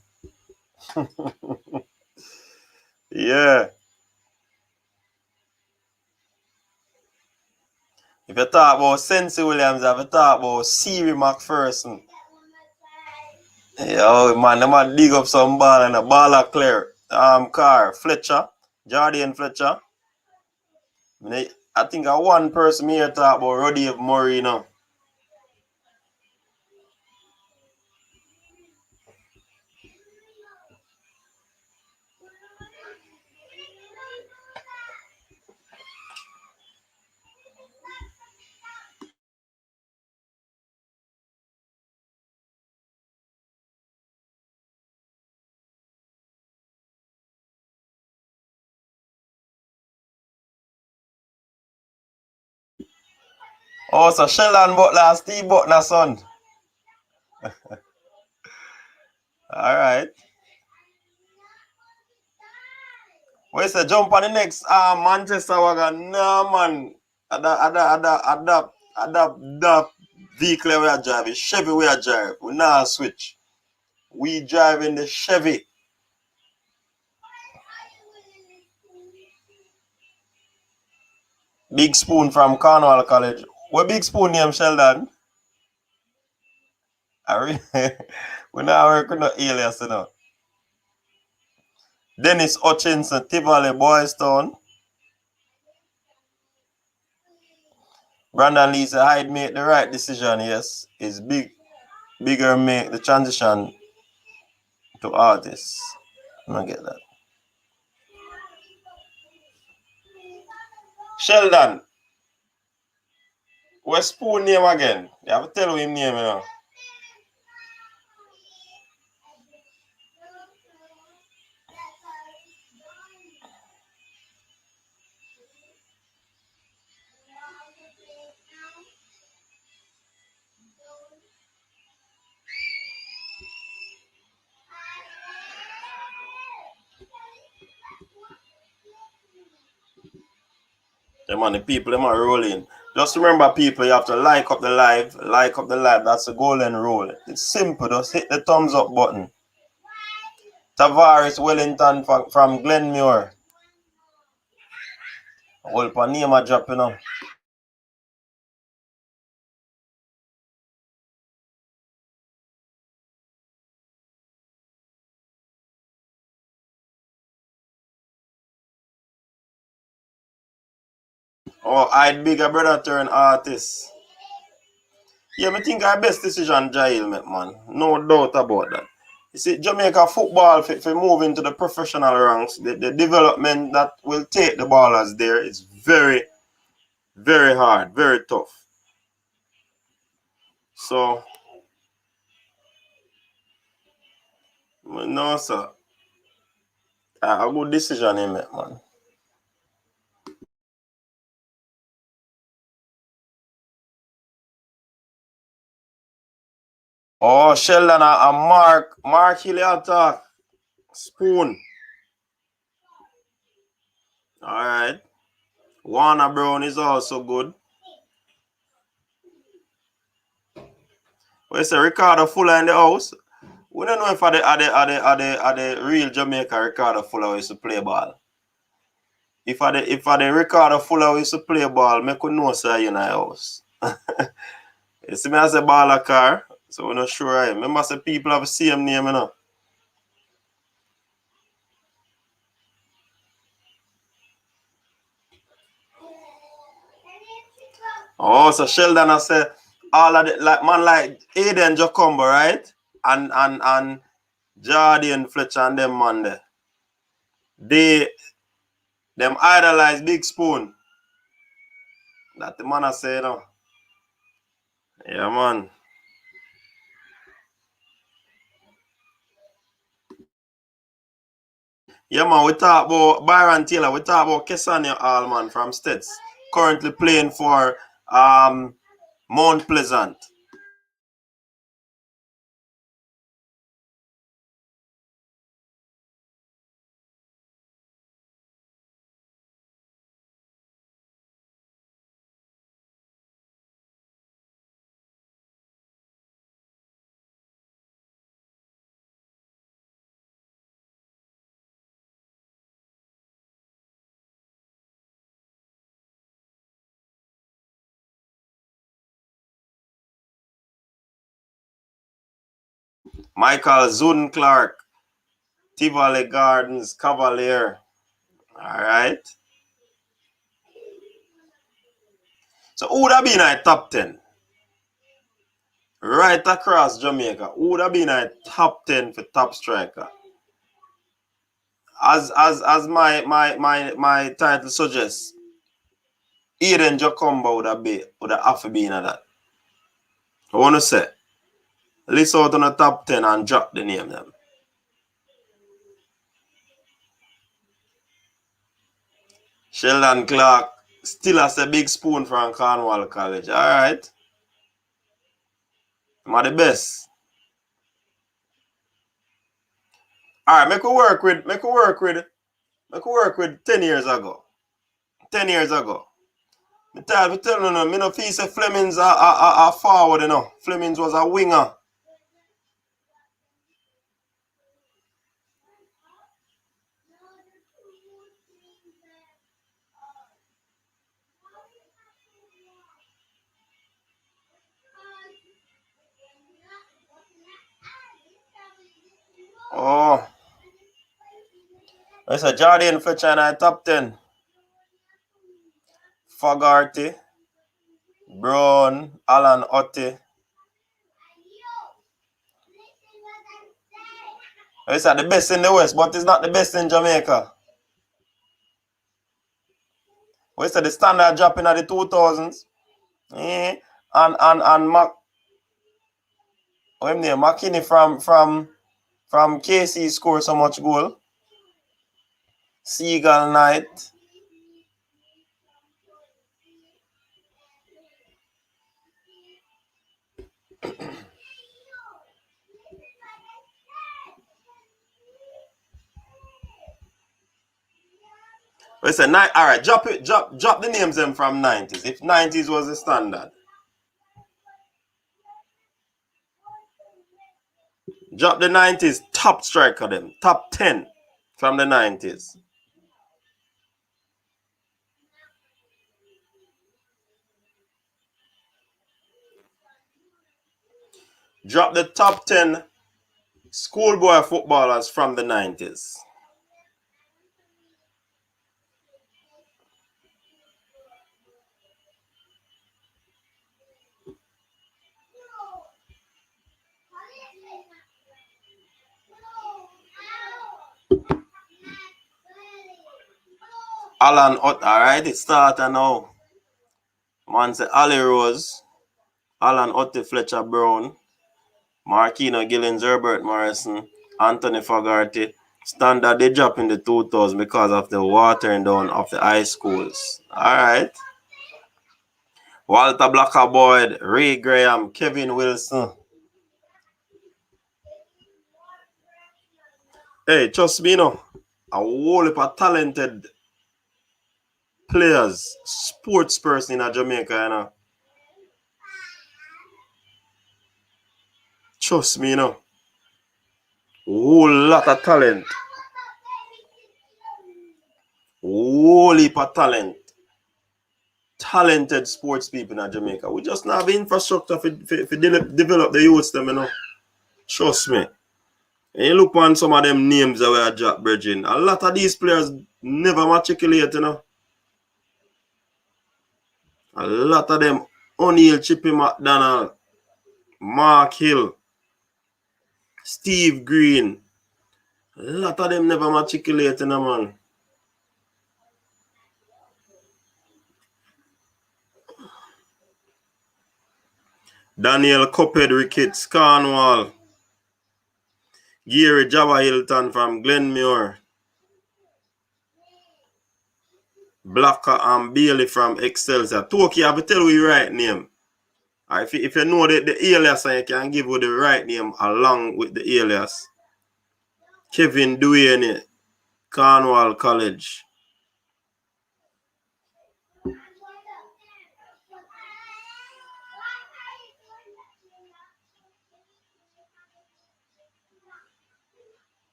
Yeah. If you talk about Sensi Williams, if you talk about Siri McPherson, yo, man, they might dig up some ball and a baller clear. Car, Fletcher, Jordan Fletcher. I think one person here talk about Roddy Mourinho. Oh, so Sheldon Butler, Steve Butler, son. All right. What is the jump on the next Manchester wagon? No, man. That vehicle we are driving, Chevy we are driving. We now switch. We driving the Chevy. Big Spoon from Cornwall College. What Big Spoon name, Sheldon? We now work with no alias, you know. Dennis Hutchinson, Tivoli, Boystown. Brandon Lee said, Hyde made the right decision, yes. It's bigger make the transition to artists. I don't get that. Sheldon, what's Spoon name again? You have to tell him name, you know. Them and the people, them are rolling. Just remember, people, you have to like up the live. Like up the live. That's the golden rule. It's simple. Just hit the thumbs up button. Tavares Wellington from Glenmuir. Hold up, name a drop, you know. Oh, I'd bigger brother turn artist. Yeah, I think our best decision Jail make, man. No doubt about that. You see, Jamaica football, if we move into the professional ranks, the development that will take the ballers there is very, very hard, very tough. So, no, sir. A good decision he make, man. Oh, Sheldon and Mark Hilly attack. Spoon. All right. Warner Brown is also good. We say Ricardo Fuller in the house. We don't know if are the real Jamaica Ricardo Fuller used to play ball. If are the Ricardo Fuller used to play ball, me could know say in the house. You see me as a baller car, so we're not sure. Right? Remember say people have the same name, you know. Oh, so Sheldon has said all of the like Aiden Joe Combo, right? And Jardine Fletcher and them man there. Them idolize Big Spoon. That the man I say, you know. Yeah, man. Yeah, man, we talk about Byron Taylor. We talk about Kesania Allman from Stets. Currently playing for Mount Pleasant. Michael Zuden Clark, Tivoli Gardens, Cavalier. All right. So who would have been a top 10? Right across Jamaica. Who would have been a top 10 for top striker? As my title suggests, Aiden Joe Combo would have have to be in that. I want to say, list out on the top 10 and drop the name them. Sheldon Clark, Still has a big spoon from Cornwall College. Alright. I'm the best. Alright, make we work with 10 years ago. 10 years ago. Me tell you, me no feel say Flemings are forward, you know. Flemings was a winger. Oh. It's a Jordan Fletcher in our top 10. Fogarty, Brown, Alan Otte. It's the best in the West, but it's not the best in Jamaica. We said the standard dropping at the 2000s. And McKinney from KC scored so much goal. Seagull Knight. We said all right, drop the names them from 90s. If 90s was the standard. Drop the 90s top striker them. Top 10 from the 90s. Drop the top 10 schoolboy footballers from the 90s. Alan Ott, alright, it started now. Man say Ali Rose, Alan Otte, Fletcher Brown, Marquino Gillens, Herbert Morrison, Anthony Fogarty. Standard they drop in the 2000s because of the watering down of the high schools. Alright. Walter Blacker Boyd, Ray Graham, Kevin Wilson. Hey, trust me, a whole heap of talented players, sports person in Jamaica, Trust me, whole lot of talent. Whole heap of talent. Talented sports people in Jamaica. We just not have infrastructure for develop the youths them, Trust me. And you look on some of them names that we are drop bridging. A lot of these players never matriculate, A lot of them O'Neill, Chippy McDonald, Mark Hill, Steve Green. A lot of them never matriculate, man. Daniel Copped Ricketts, Cornwall. Gary Java Hilton from Glenmuir. Blacker and Bailey from Excelsior. Toki, I have to tell you the right name. If you know the alias, I can give you the right name along with the alias. Kevin Duane, Cornwall College.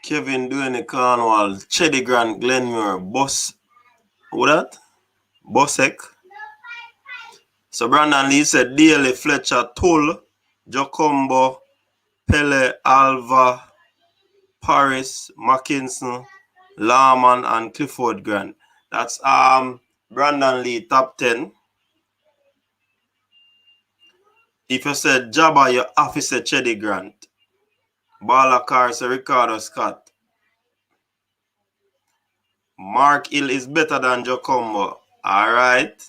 Kevin Duane, Cornwall, Cheddy Grant, Glenmuir, Bosek. So Brandon Lee said Daly, Fletcher, Tull, Jacombo, Pele, Alva, Paris, Mackinson, Lahman, and Clifford Grant. That's Brandon Lee, top 10. If you said Jabba, you have to say Chedi Grant. Balakar say Ricardo Scott. Mark Hill is better than Jacombo. All right.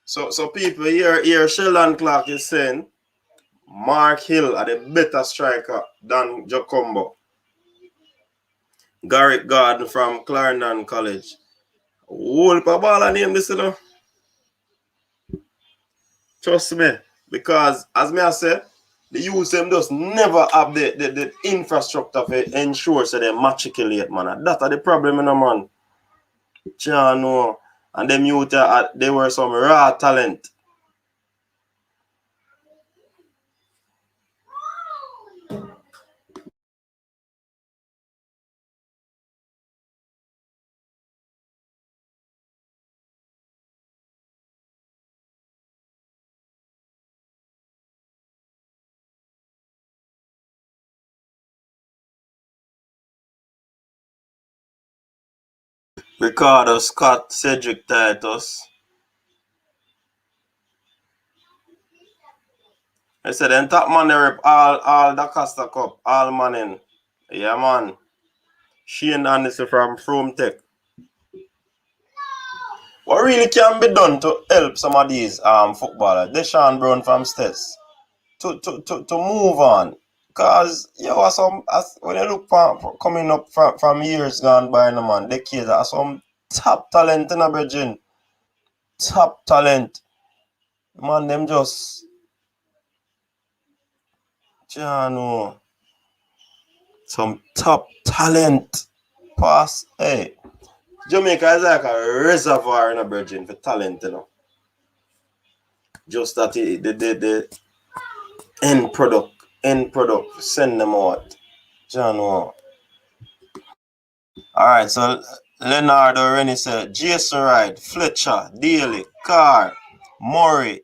So people here Sheldon Clark is saying Mark Hill are the better striker than Jacombo. Garrett Gordon from Clarendon College. Whole ball name this, you know. Trust me. Because as me I say, the youth them just never have the infrastructure to ensure so they matriculate, man. That's the problem, you know, man. No. And them youth they were some raw talent. Ricardo Scott, Cedric Titus. I said then top man they rep all the Costa Cup, all manning. Yeah man. Shane Anderson from Frome Tech. What really can be done to help some of these footballers? Deshaun Brown from Stets. To move on. Cause when you look for coming up from years gone by, no man, decades, are some top talent in a bridging. Top talent. Man, them just know, some top talent. Pass. Hey. Jamaica is like a reservoir in a bridging for talent, you know. Just that the end product, send them out. Know. Alright, so Leonardo Rennie said Jason Wright, Fletcher, Daly, Carr, Murray,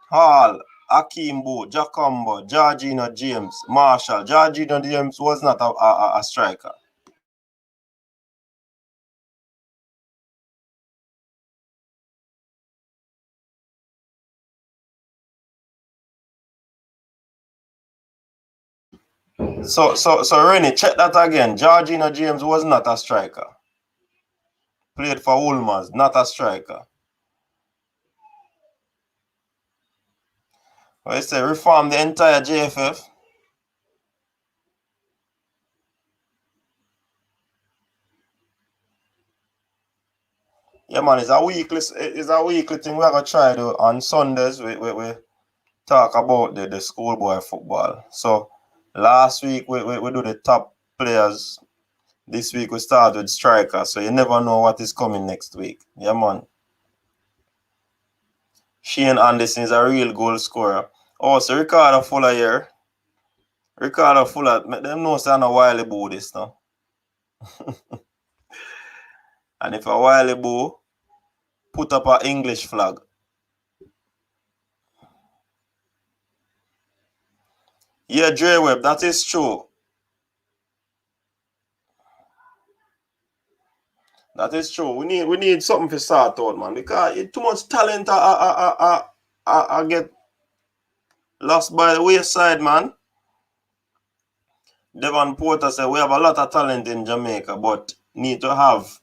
Hall, Akimbo, Jacombo, Georgina James, Marshall. Georgina James was not a striker. So Rennie, check that again. Georgina James was not a striker. Played for Ulmers, not a striker. Well, say reform the entire JFF. Yeah, man, it's a weekly thing we're gonna try to on Sundays. We talk about the schoolboy football. So last week we do the top players. This week we start with striker. So you never know what is coming next week. Yeah, man. Shane Anderson is a real goal scorer. Oh, so Ricardo Fuller here. Ricardo Fuller, make them know say I know while about this now. And if a while ago, put up an English flag. Yeah, Dre Webb, that is true. That is true. We need something to start out, man. Because too much talent I get lost by the wayside, man. Devon Porter said we have a lot of talent in Jamaica, but need to have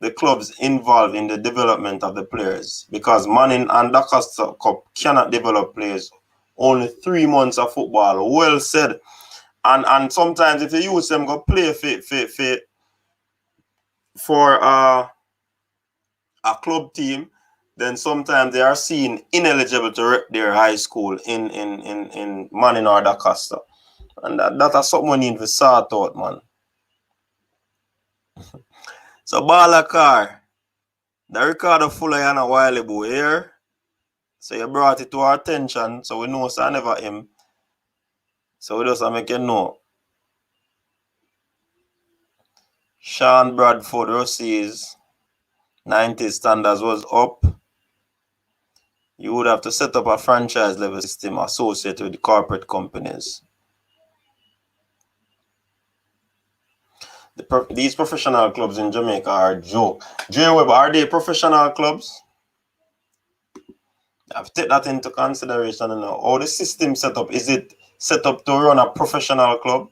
the clubs involved in the development of the players. Because Manning and the Costa Cup cannot develop players. Only 3 months of football. Well said. And sometimes if you use them go play for a club team, then sometimes they are seen ineligible to rep their high school in Manning or Da Costa. And that's something we need to sort out, man. So Balakar, the Ricardo Fuller and a while ago here. So you brought it to our attention, so we know so I never him. So we just make you know. Sean Bradford Rossi's 90s standards was up. You would have to set up a franchise level system associated with the corporate companies. These professional clubs in Jamaica are a joke. Jay Webb, are they professional clubs? I have to take that into consideration. How the system set up, is it set up to run a professional club?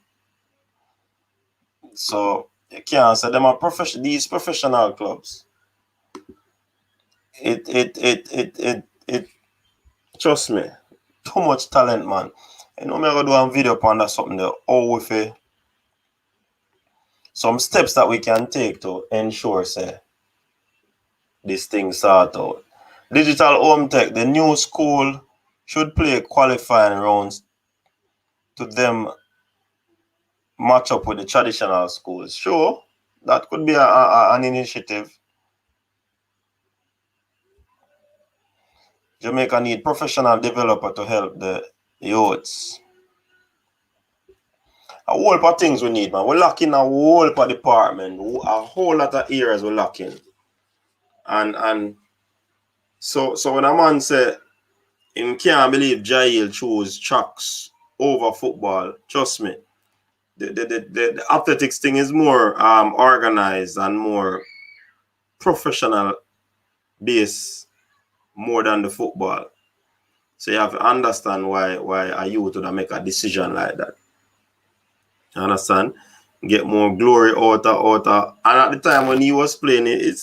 So you can't say them are these professional clubs. It trust me, too much talent, man. You know, I'm gonna do a video upon that something there. Oh, with some steps that we can take to ensure say this thing sort out. Digital home tech, the new school should play qualifying rounds to them match up with the traditional schools. Sure, that could be an initiative. Jamaica need professional developer to help the youths. A whole lot of things we need, man. We're lacking a whole lot of department, a whole lot of areas we're lacking. And so when a man say him can't believe Jail chose tracks over football, trust me. The athletics thing is more organized and more professional base more than the football. So you have to understand why a youth would make a decision like that. You understand? Get more glory out of. And at the time when he was playing it,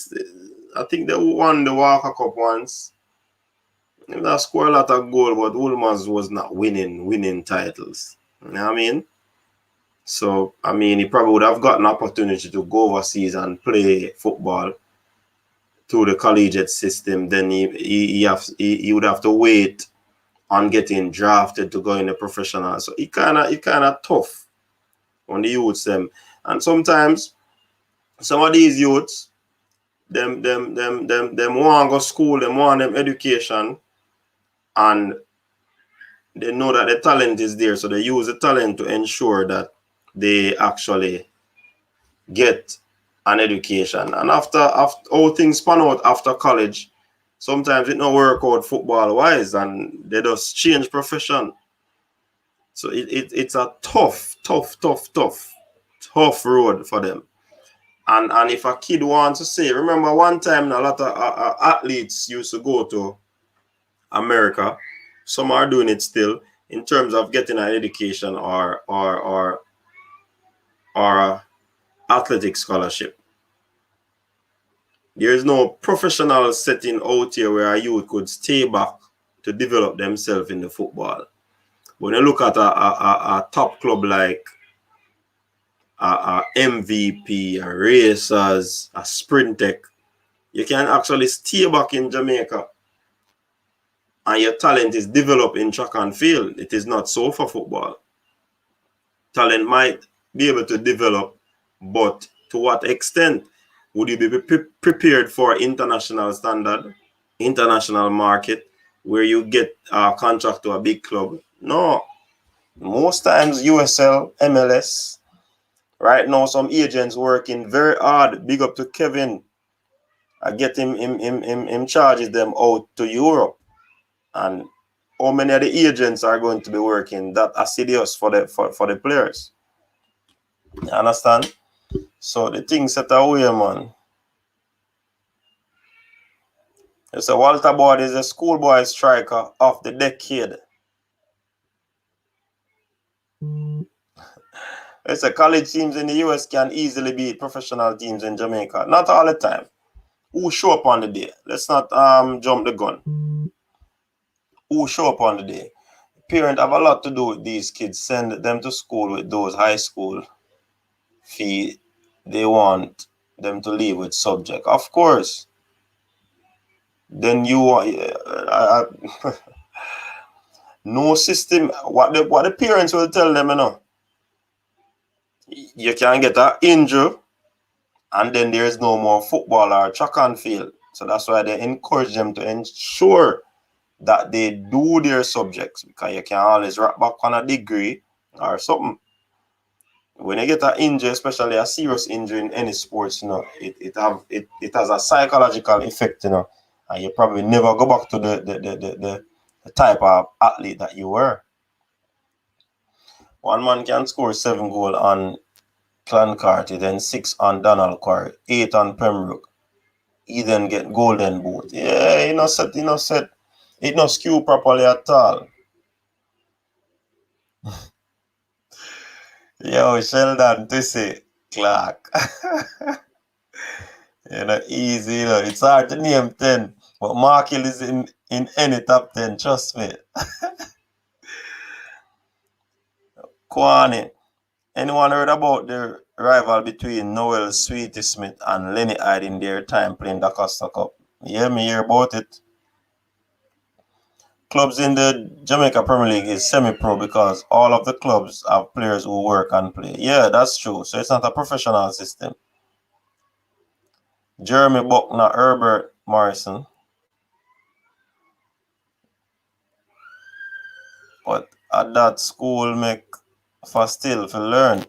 I think they won the Walker Cup once. They scored a lot of goals, but Ulmans was not winning titles. You know what I mean? So, I mean, he probably would have gotten an opportunity to go overseas and play football through the collegiate system. Then he would have to wait on getting drafted to go in the professional. So it kind of tough on the youths them. And sometimes some of these youths, them want to go school, them want them education, and they know that the talent is there, so they use the talent to ensure that they actually get an education. And after all things pan out after college, sometimes it don't work out football wise, and they just change profession. So it's a tough road for them. And if a kid wants to say, remember one time a lot of athletes used to go to America. Some are doing it still in terms of getting an education or athletic scholarship. There is no professional setting out here where a youth could stay back to develop themselves in the football. When you look at a top club like a MVP, a Racers, a Sprintec, you can actually stay back in Jamaica and your talent is developed in track and field. It is not so for football. Talent might be able to develop, but to what extent? Would you be prepared for international standard, international market, where you get a contract to a big club? No. Most times USL, MLS, right now some agents working very hard. Big up to Kevin. I get him charges them out to Europe. And how many of the agents are going to be working that assiduous for the players? You understand? So the thing set away, man. It's a Walter Boyd is a schoolboy striker of the decade. It's a college teams in the US can easily beat professional teams in Jamaica. Not all the time. Who show up on the day? Let's not jump the gun. Who show up on the day? Parents have a lot to do with these kids. Send them to school with those high school fee. They want them to leave with subject. Of course. Then you no system. What the parents will tell them, you know. You can get an injury and then there's no more football or track and field. So that's why they encourage them to ensure that they do their subjects, because you can always wrap back on a degree or something. when you get an injury, especially a serious injury in any sports, it has a psychological effect, and you probably never go back to the type of athlete that you were. One man can score 7 goals on Clancarty, then 6 on Donald Quarry, 8 on Pembroke. He then get golden boot. Yeah, it no skew properly at all. Yo, Sheldon Tissy Clark. Easy, It's hard to name 10, but Mark Hill is in any top 10, trust me. Kwani, anyone heard about the rival between Noel Sweetie Smith and Lenny Hyde in their time playing the Costa Cup? Yeah, me hear about it. Clubs in the Jamaica Premier League is semi-pro because all of the clubs have players who work and play. Yeah, that's true. So it's not a professional system. Jeremy Buckner, Herbert Morrison. But at that school make for learn.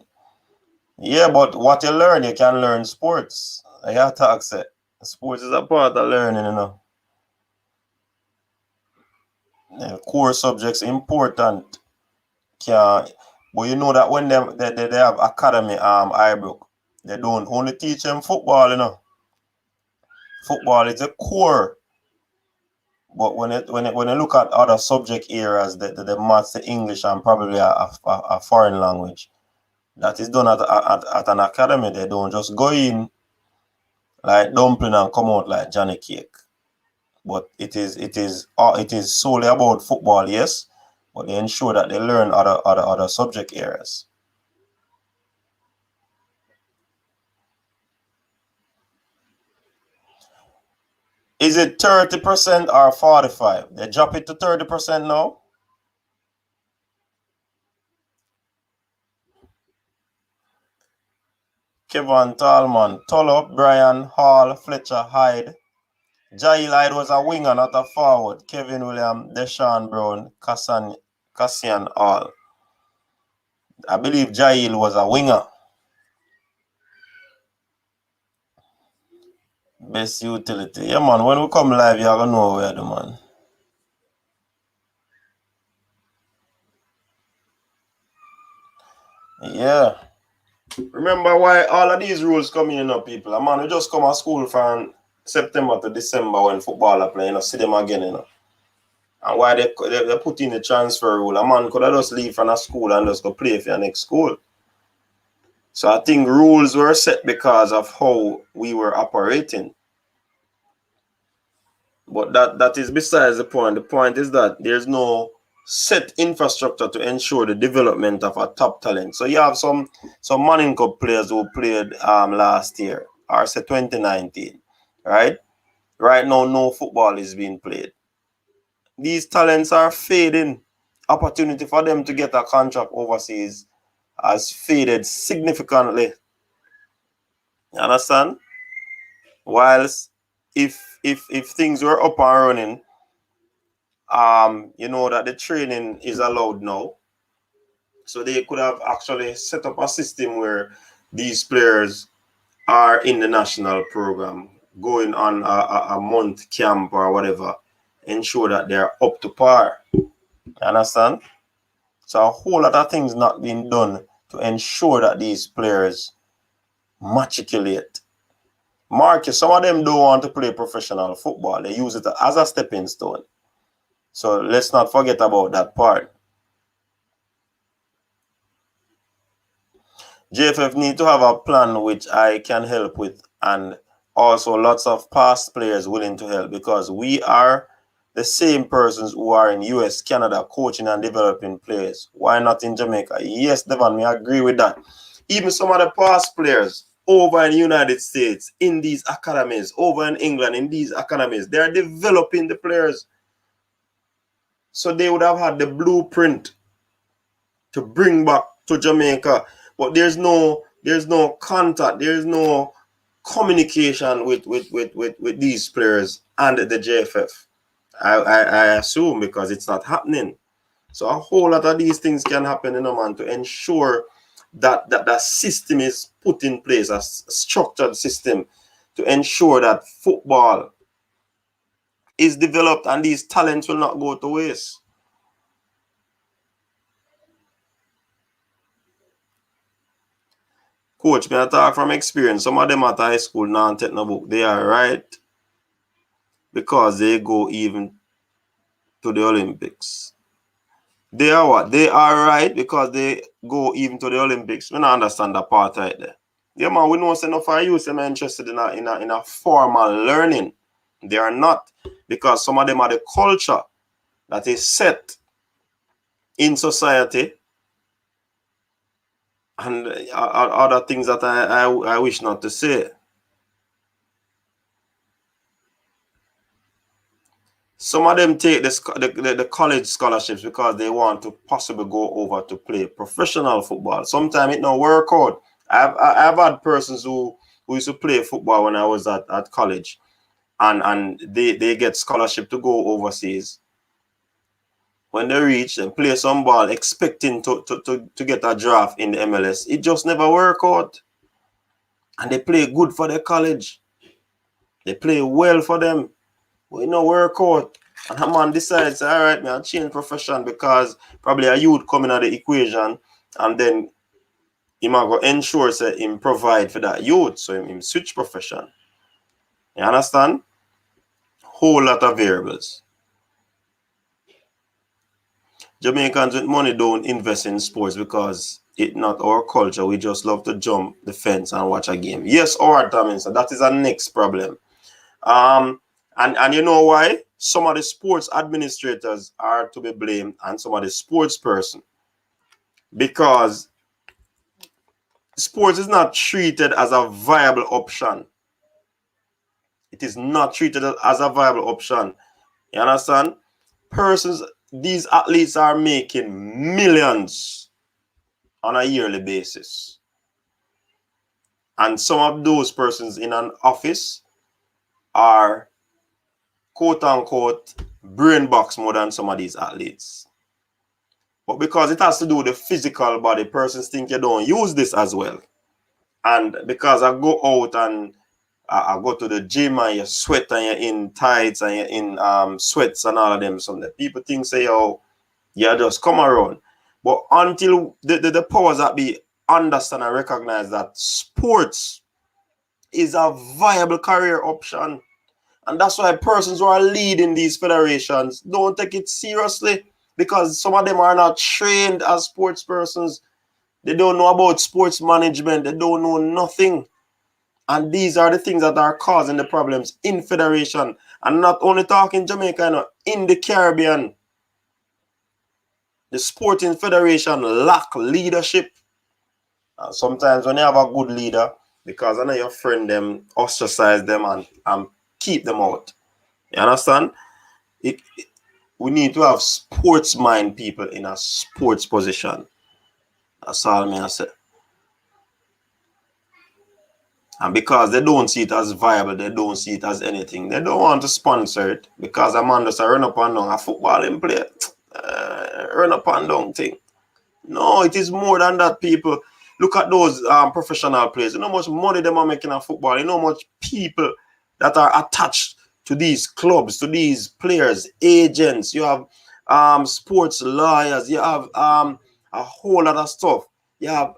Yeah, but what you learn, you can learn sports. I have to accept. Sports is a part of learning, Yeah, core subjects important. But you know that when they have academy Ibrook, they don't only teach them football, Football is a core. But when you look at other subject areas, the maths, the English, and probably a foreign language, that is done at an academy. They don't just go in like dumpling and come out like Johnny Cake. But it is solely about football, yes. But they ensure that they learn other subject areas. Is it 30% or 45%? They drop it to 30% now. Kevin Tallman, Tulloch, Brian, Hall, Fletcher, Hyde. Jail Hyde was a winger, not a forward. Kevin William, Deshaun Brown, Cassian Hall. I believe Jail was a winger. Best utility. Yeah, man. When we come live, you're going to know where the man. Yeah. Remember why all of these rules come in, people. A man, we just come to school from September to December when football are playing, see them again, And why they put in the transfer rule. A man could have just leave from a school and just go play for your next school. So I think rules were set because of how we were operating. But that is besides the point. The point is that there's no set infrastructure to ensure the development of a top talent. So you have some Manning Cup players who played last year, or say 2019, right? Right now, no football is being played. These talents are fading. Opportunity for them to get a contract overseas has faded significantly. You understand? Whilst if things were up and running, you know that the training is allowed now. So they could have actually set up a system where these players are in the national program, going on a month camp or whatever, ensure that they're up to par. You understand? So a whole lot of things not being done to ensure that these players matriculate. Marcus, some of them don't want to play professional football. They use it as a stepping stone. So let's not forget about that part. JFF need to have a plan which I can help with, and also lots of past players willing to help, because we are the same persons who are in US, Canada, coaching and developing players. Why not in Jamaica? Yes, Devon, we agree with that. Even some of the past players over in the United States, in these academies, over in England, in these academies, they are developing the players. So they would have had the blueprint to bring back to Jamaica. But there's no contact, there's no communication with these players and the JFF. I assume, because it's not happening. So a whole lot of these things can happen, man, to ensure that system is put in place, a structured system to ensure that football is developed and these talents will not go to waste. Coach, may I talk from experience? Some of them at high school now take no book. They are right because they go even to the Olympics. They are what? They are right because they go even to the Olympics. We don't understand that part right there. Yeah, man, we know enough of youth are interested in a formal learning. They are not, because some of them are the culture that is set in society and other things that I wish not to say. Some of them take the college scholarships because they want to possibly go over to play professional football. Sometimes it don't work out. I've had persons who used to play football when I was at college, and they get scholarship to go overseas. When they reach and play some ball, expecting to get a draft in the MLS, it just never work out. And they play good for their college. They play well for them. But it no work out. And a man decides, all right, man, I'll change profession because probably a youth coming out of the equation, and then he might go ensure say him provide for that youth. So him switch profession. You understand? Whole lot of variables. Jamaicans with money don't invest in sports because it's not our culture. We just love to jump the fence and watch a game. Yes, or so that is our next problem. And you know why? Some of the sports administrators are to be blamed and some of the sports person. Because sports is not treated as a viable option. It is not treated as a viable option. You understand? These athletes are making millions on a yearly basis. And some of those persons in an office are quote unquote brain box more than some of these athletes. But because it has to do with the physical body, persons think you don't use this as well. And because I go out and I go to the gym and you sweat and you're in tights and you're in sweats and all of them, some people think say, oh, yeah, just come around. But until the powers that be understand and recognize that sports is a viable career option. And that's why persons who are leading these federations don't take it seriously, because some of them are not trained as sports persons. They don't know about sports management. They don't know nothing. And these are the things that are causing the problems in federation. And not only talking Jamaica, you know, in the Caribbean. The sporting federation lack leadership. And sometimes when you have a good leader, because I know your friend them ostracize them and keep them out. You understand? We need to have sports mind people in a sports position. That's all I say. And because they don't see it as viable, they don't see it as anything. They don't want to sponsor it because a man just a run up and down a football in play. Run up and down thing. No, it is more than that, people. Look at those professional players. You know how much money they are making in football. You know how much people that are attached to these clubs, to these players, agents. You have sports lawyers. You have a whole lot of stuff. You have,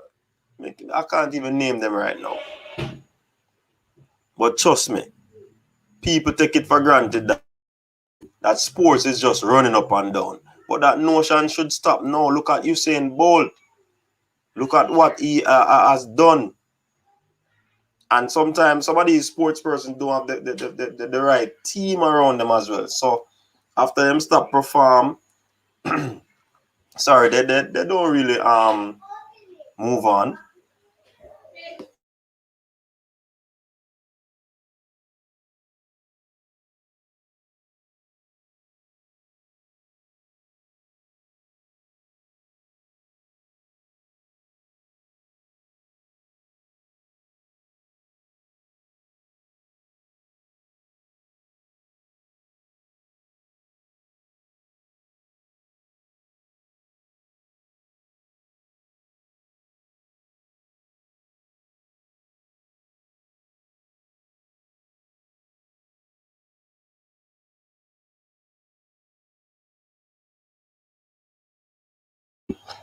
I can't even name them right now. But trust me, people take it for granted that sports is just running up and down. But that notion should stop. No, look at Usain Bolt. Look at what he has done. And sometimes some of these sports persons don't have the right team around them as well. So after them stop perform, sorry, they don't really move on.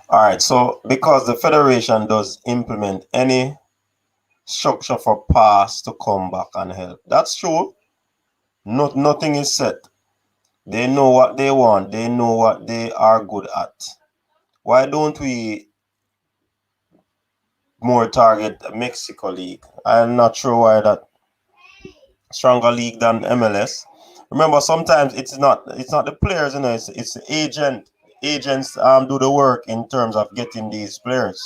All right, so because the federation does implement any structure for pass to come back and help, that's true. Nothing is set. They know what they want. They know what they are good at. Why don't we more target Mexico League? I'm not sure why that stronger league than MLS. Remember, sometimes it's not the players, it's the agent. Agents do the work in terms of getting these players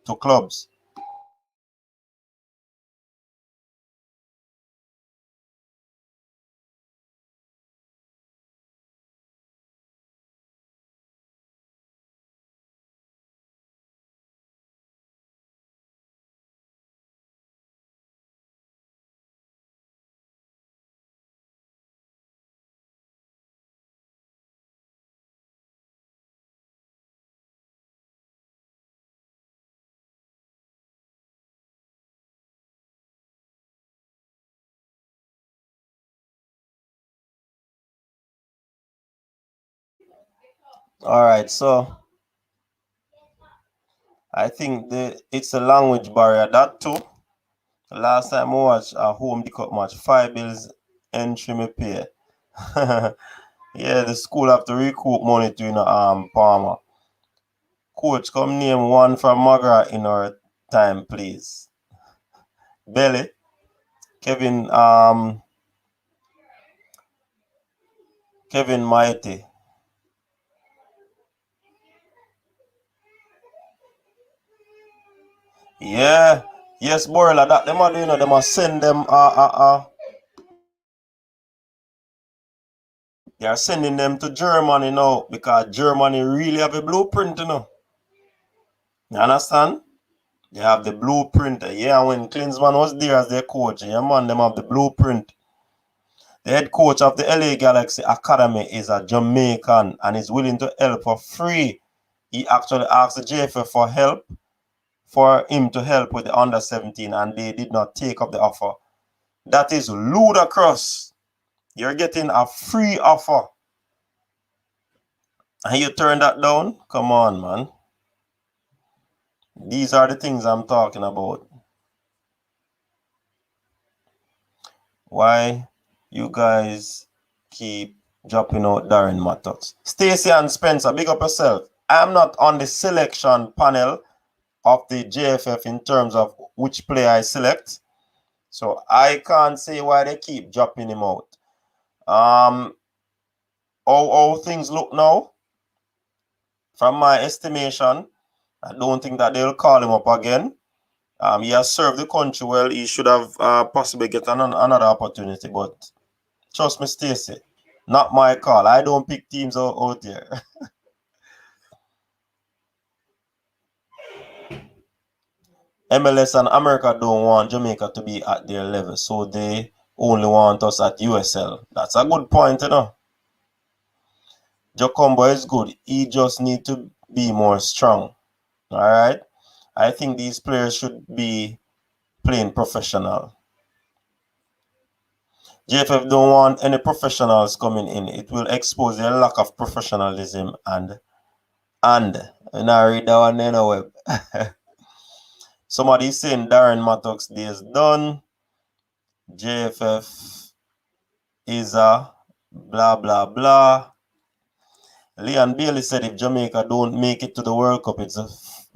to clubs. All right, so I think it's a language barrier. That too. Last time I watched a home Cup match, 5 bills entry me pay. Yeah, the school have to recoup money to Palmer. Coach, come name one from Magra in our time, please. Belly, Kevin Kevin Mighty. Yeah. Yes, Borla, that them are doing, they must send them they are sending them to Germany now because Germany really have a blueprint. You understand? They have the blueprint. Yeah, when Klinsmann was there as their coach, yeah man, them have the blueprint. The head coach of the LA Galaxy Academy is a Jamaican and is willing to help for free. He actually asked the JFF for help, for him to help with the under 17, and they did not take up the offer. That is ludicrous. You're getting a free offer and you turn that down? Come on, man. These are the things I'm talking about. Why you guys keep dropping out Darren Mattocks? Stacey and Spencer, big up yourself. I'm not on the selection panel of the JFF in terms of which player I select. So I can't say why they keep dropping him out. How things look now, from my estimation, I don't think that they'll call him up again. He has served the country well. He should have possibly get another opportunity, but trust me, Stacey, not my call. I don't pick teams out there. MLS and America don't want Jamaica to be at their level, so they only want us at USL. That's a good point. Jacombo is good. He just need to be more strong. All right. I think these players should be playing professional. JFF don't want any professionals coming in. It will expose their lack of professionalism and I read that one in a web. Somebody saying Darren Mattocks days done. JFF is a blah blah blah. Leon Bailey said if Jamaica don't make it to the World Cup, it's a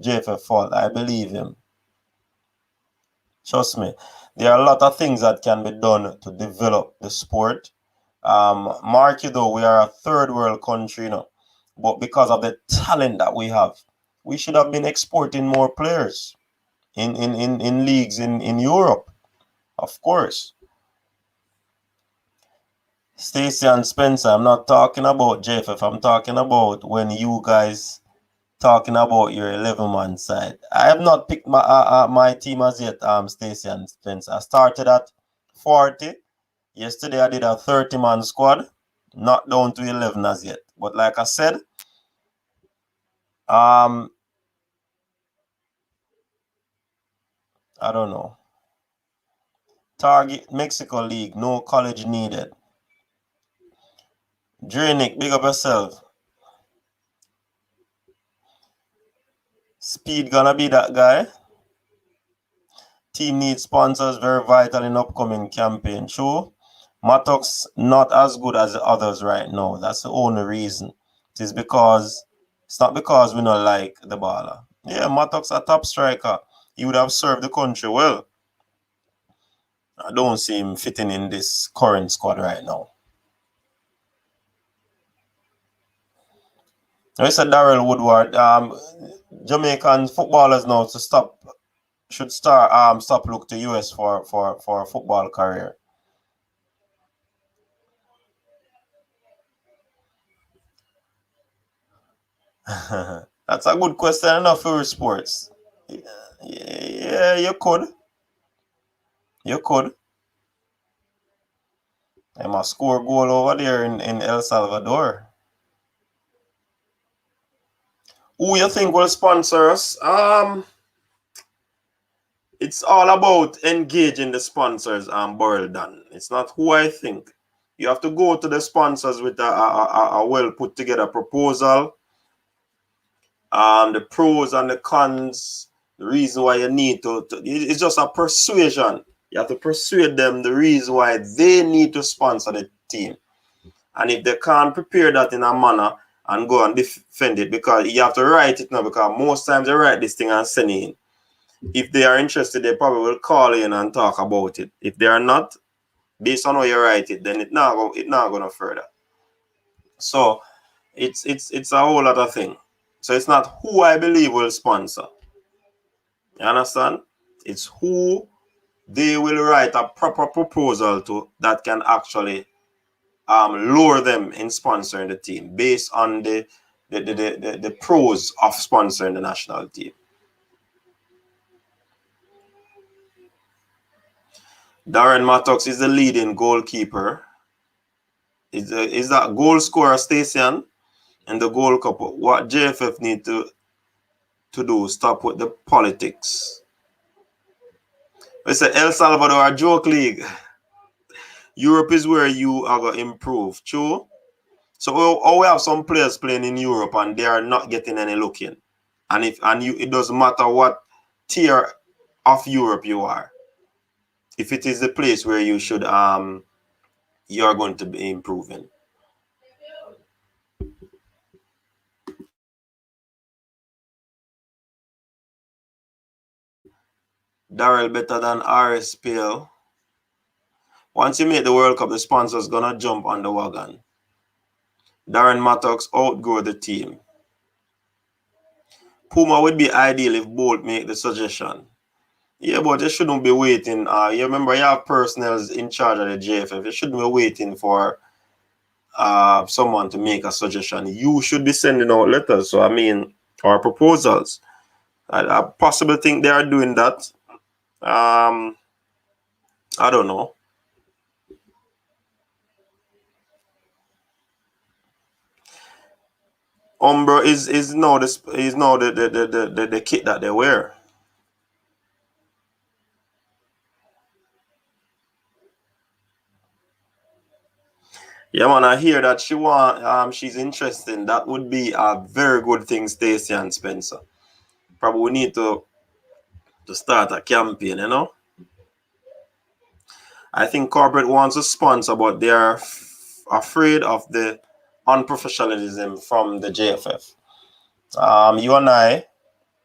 JFF fault. I believe him. Trust me. There are a lot of things that can be done to develop the sport. Mark you though, we are a third world country, but because of the talent that we have, we should have been exporting more players in leagues in Europe, of course. Stacey and Spencer, I'm not talking about JFF. I'm talking about when you guys talking about your 11-man side. I have not picked my team as yet, Stacey and Spencer. I started at 40. Yesterday I did a 30-man squad, not down to 11 as yet. But like I said, I don't know. Target Mexico League, no college needed. Dranic, big up yourself. Speed gonna be that guy. Team needs sponsors, very vital in upcoming campaign. True. Mattocks not as good as the others right now. That's the only reason. It's not because we don't like the baller. Yeah, Mattocks a top striker. He would have served the country well. I don't see him fitting in this current squad right now. I said Darrell Woodward. Jamaican footballers now should stop look to US for a football career. That's a good question enough for sports. Yeah, you could. You could. I must score goal over there in El Salvador. Who you think will sponsor us? It's all about engaging the sponsors and Burldon. It's not who I think. You have to go to the sponsors with a well put together proposal. The pros and the cons, the reason why you need to it's just a persuasion. You have to persuade them the reason why they need to sponsor the team. And if they can't prepare that in a manner and go and defend it, because you have to write it now, because most times they write this thing and send it in. If they are interested, they probably will call in and talk about it. If they are not, based on how you write it, then it not gonna further. So it's a whole other thing. So it's not who I believe will sponsor. You understand? It's who they will write a proper proposal to that can actually lure them in sponsoring the team based on the pros of sponsoring the national team. Darren Mattocks is the leading goalkeeper. Is that goal scorer Stasian and the goal couple? What JFF need to do? Stop with the politics. We say El Salvador a joke league. Europe is where you are going to improve. True. So we have some players playing in Europe and they are not getting any look in. And it doesn't matter what tier of Europe you are. If it is the place where you should you are going to be improving. Darrell better than RSPL. Once you make the World Cup, the sponsor's gonna jump on the wagon. Darren Mattocks outgrow the team. Puma would be ideal if Bolt make the suggestion. Yeah, but you shouldn't be waiting. You remember you have personnel in charge of the JFF. You shouldn't be waiting for someone to make a suggestion. You should be sending out letters. So I mean, or proposals. I possibly think they are doing that. I don't know. Umbro is now the kit that they wear. Yeah, man, I hear that she's interested. That would be a very good thing, Stacey and Spencer. Probably we need to start a campaign, you know. I think corporate wants to sponsor, but they are afraid of the unprofessionalism from the JFF. You and I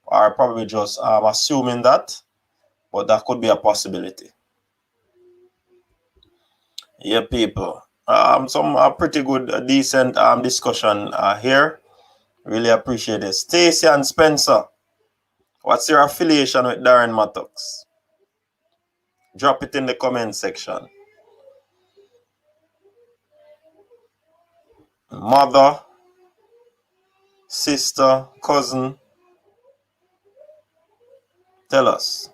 are probably just assuming that, but that could be a possibility. Yeah, people. Some pretty good, decent discussion here. Really appreciate it. Stacey and Spencer, what's your affiliation with Darren Mattocks? Drop it in the comment section. Mother, sister, cousin, tell us.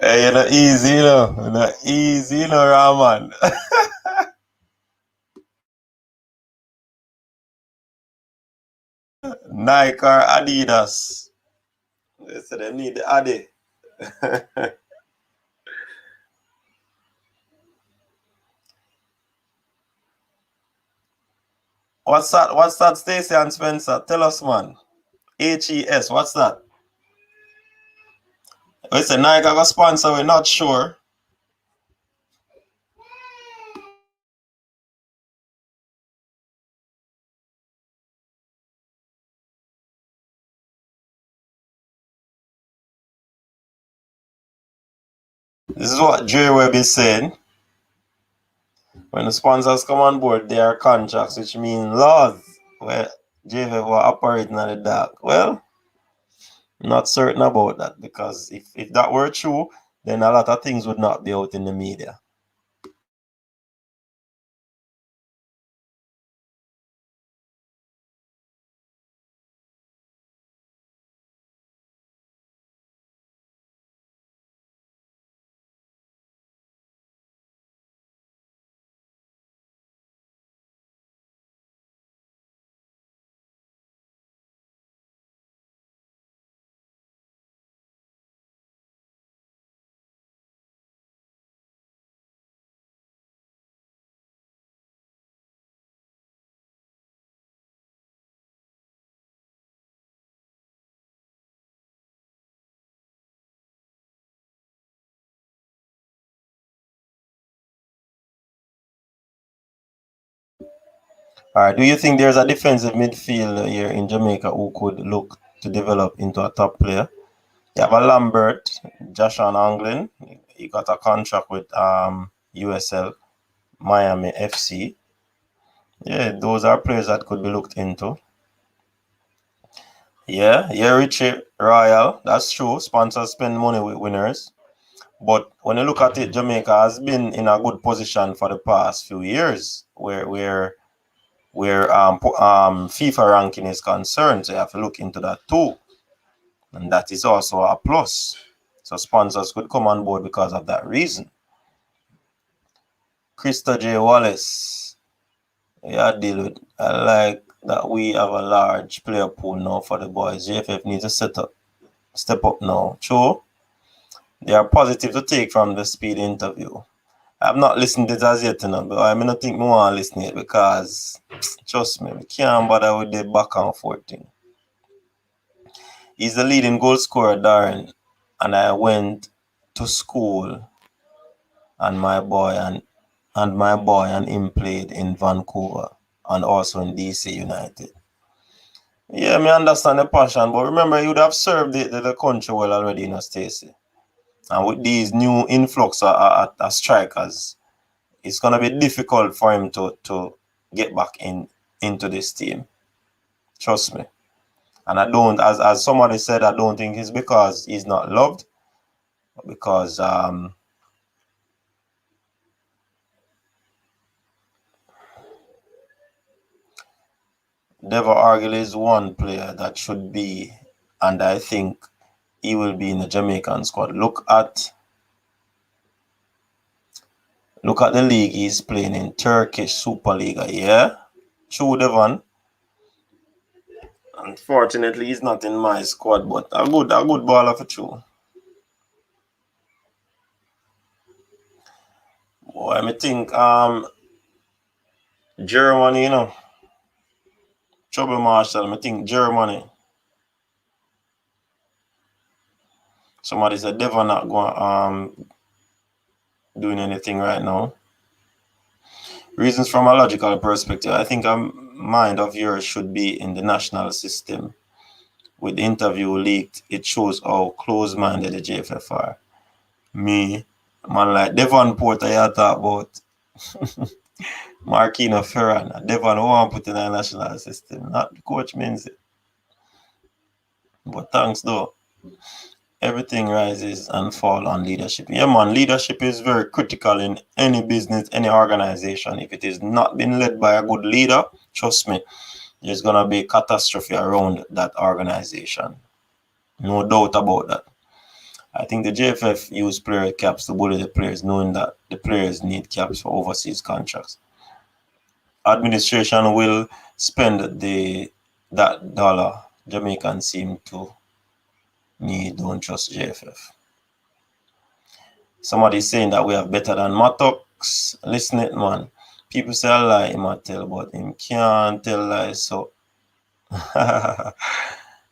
Hey, you're not easy, you know. You're not easy, you know, Rahman. Nike or Adidas. They said they need the Adi. What's that? What's that, Stacey and Spencer? Tell us, man. HES, what's that? We say Nike got a sponsor, we're not sure. This is what Dre Webb is saying. When the sponsors come on board, they are contracts, which means laws. Well, JFF were operating in the dark. Well, not certain about that, because if that were true, then a lot of things would not be out in the media. All right. Do you think there's a defensive midfielder here in Jamaica who could look to develop into a top player? You have a Lambert, Joshua Anglin. He got a contract with USL, Miami FC. Yeah, those are players that could be looked into. Yeah, Richie Royal. That's true. Sponsors spend money with winners. But when you look at it, Jamaica has been in a good position for the past few years, where FIFA ranking is concerned. So you have to look into that too, and that is also a plus. So sponsors could come on board because of that reason. Krista J. Wallace, yeah, deal with. I like that we have a large player pool now for the boys. JFF needs to step up now. True. They are positive to take from the speed interview. I've not listened to it as yet, but I don't think I want to listen to it because, trust me, we can't bother with the back and forth thing. He's the leading goal scorer, Darren, and I went to school and my boy and him played in Vancouver and also in DC United. Yeah, me understand the passion, but remember, you would have served the country well already, Stacey. And with these new influx of strikers, it's gonna be difficult for him to get back into this team. Trust me. And I don't, as somebody said, I don't think it's because he's not loved, but because Devo Argyle is one player that should be, and I think he will be in the Jamaican squad. Look at the league he's playing in, Turkish Superliga. Yeah, true, Devon. Unfortunately, he's not in my squad, but a good baller for true. Boy, I think Germany, Trouble Marshall, I think Germany. Somebody said Devon not going doing anything right now. Reasons from a logical perspective. I think a mind of yours should be in the national system. With the interview leaked, it shows how close-minded the JFF are. Me, man like Devon Porter, you talk about Marquino Ferran. Devon won't put in the national system. Not the coach means it. But thanks though. Everything rises and falls on leadership. Yeah, man, leadership is very critical in any business, any organization. If it is not being led by a good leader, trust me, there's going to be catastrophe around that organization. No doubt about that. I think the JFF use player caps to bully the players, knowing that the players need caps for overseas contracts. Administration will spend that dollar. Jamaicans seem to me don't trust JFF. Somebody's saying that we are better than Mattocks. Listen it, man. People say a lie, he might tell, but him can't tell lies. So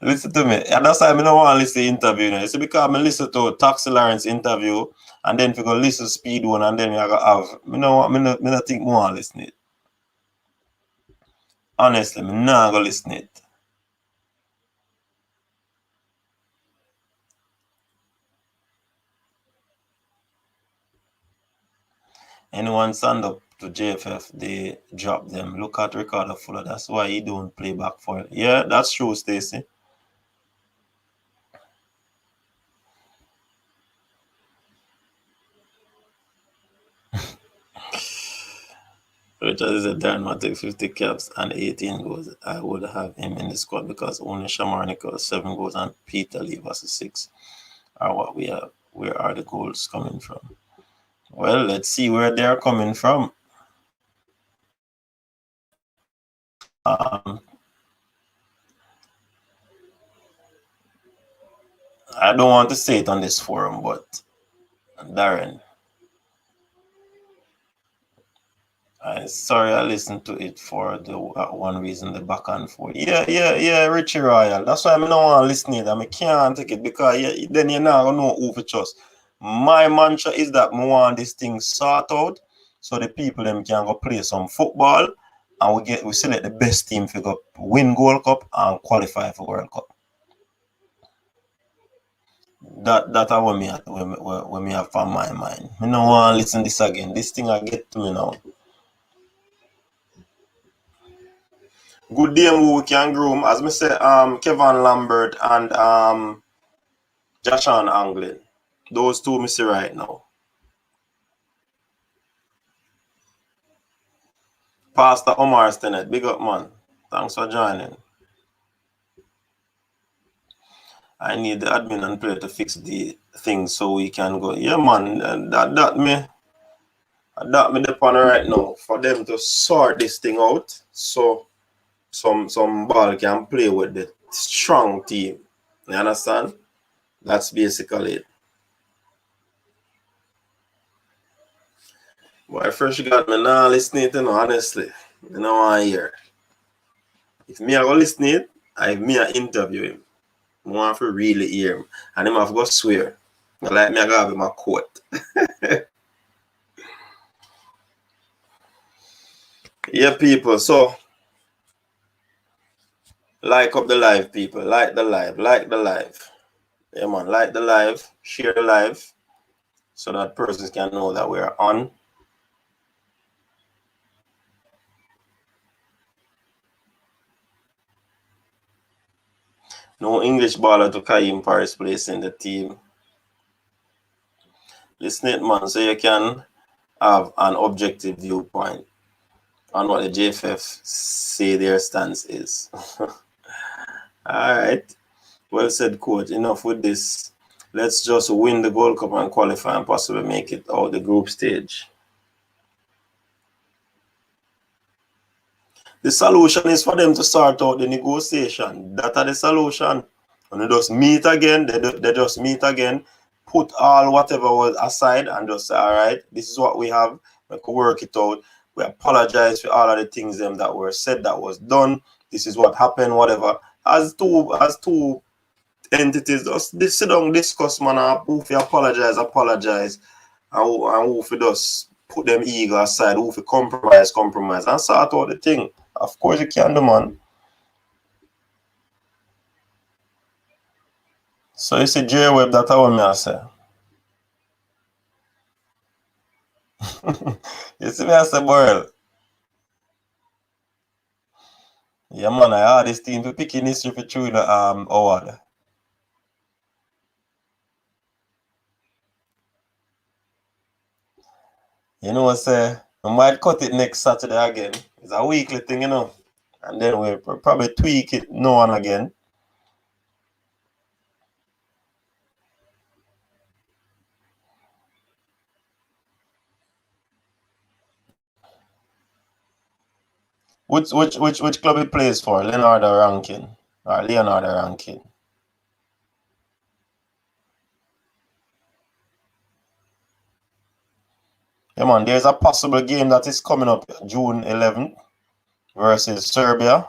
listen to me. And that's why I don't want to listen to the interview. It's because I listen to Taxi Lawrence interview and then if you go listen to Speed One and then you go have. I don't think more listen it. Honestly, I'm not going to listen it. Anyone stand up to JFF, they drop them. Look at Ricardo Fuller. That's why he don't play back for it. Yeah, that's true, Stacey. Richard said Darren Mattocks 50 caps and 18 goals. I would have him in the squad because only Shamarnica 7 goals and Peter Lee versus 6 are what we have. Where are the goals coming from? Well, let's see where they're coming from. I don't want to say it on this forum, but Darren, sorry I listened to it for the one reason, the back and forth. Yeah, Richie Royal. That's why I don't want to listen to it. I can't take it because then you're not going to know who to trust. My mantra is that I want this thing sort out so the people them can go play some football and we select the best team to go win Gold Cup and qualify for World Cup. That are what me have on my mind. I don't want to listen to this again. This thing I get to me now. Good day who we can groom. As me say, Kevin Lambert and Jashan Anglin. Those two me see right now. Pastor Omar Stennett, big up man. Thanks for joining. I need the admin and player to fix the thing so we can go. Yeah man, that me the plan right now for them to sort this thing out so some ball can play with the strong team. You understand? That's basically it. But I first got me now listening to honestly. I don't want to hear. If me I go listen it, I interview him. I want to really hear him. And him have to go swear. Like me I go have my quote. Yeah, people. So like up the live, people. Like the live. Yeah, man. Like the live. Share the live. So that persons can know that we're on. No English baller to Kaim Paris place in the team. Listen it, man, so you can have an objective viewpoint on what the JFF say their stance is. All right. Well said, coach. Enough with this. Let's just win the Gold Cup and qualify and possibly make it out the group stage. The solution is for them to start out the negotiation. That are the solution. And they just meet again. They just meet again. Put all whatever was aside and just say, all right, this is what we have. We can work it out. We apologize for all of the things them that were said that was done. This is what happened, whatever. As two entities, just sit down, discuss, man, who fi apologize, and who fi just put them ego aside, who fi compromise, and sort out the thing. Of course you can do, man. So you see J-Web, that's what me I say. You see me I say, Burrell. Yeah, man, I had this team for picking history for through the award. You know what I say? I might cut it next Saturday again. It's a weekly thing, you know. And then we'll probably tweak it now and again. Which club he plays for? Leonardo Rankine or Leonardo Rankine? Yeah, man. There's a possible game that is coming up June 11th versus Serbia.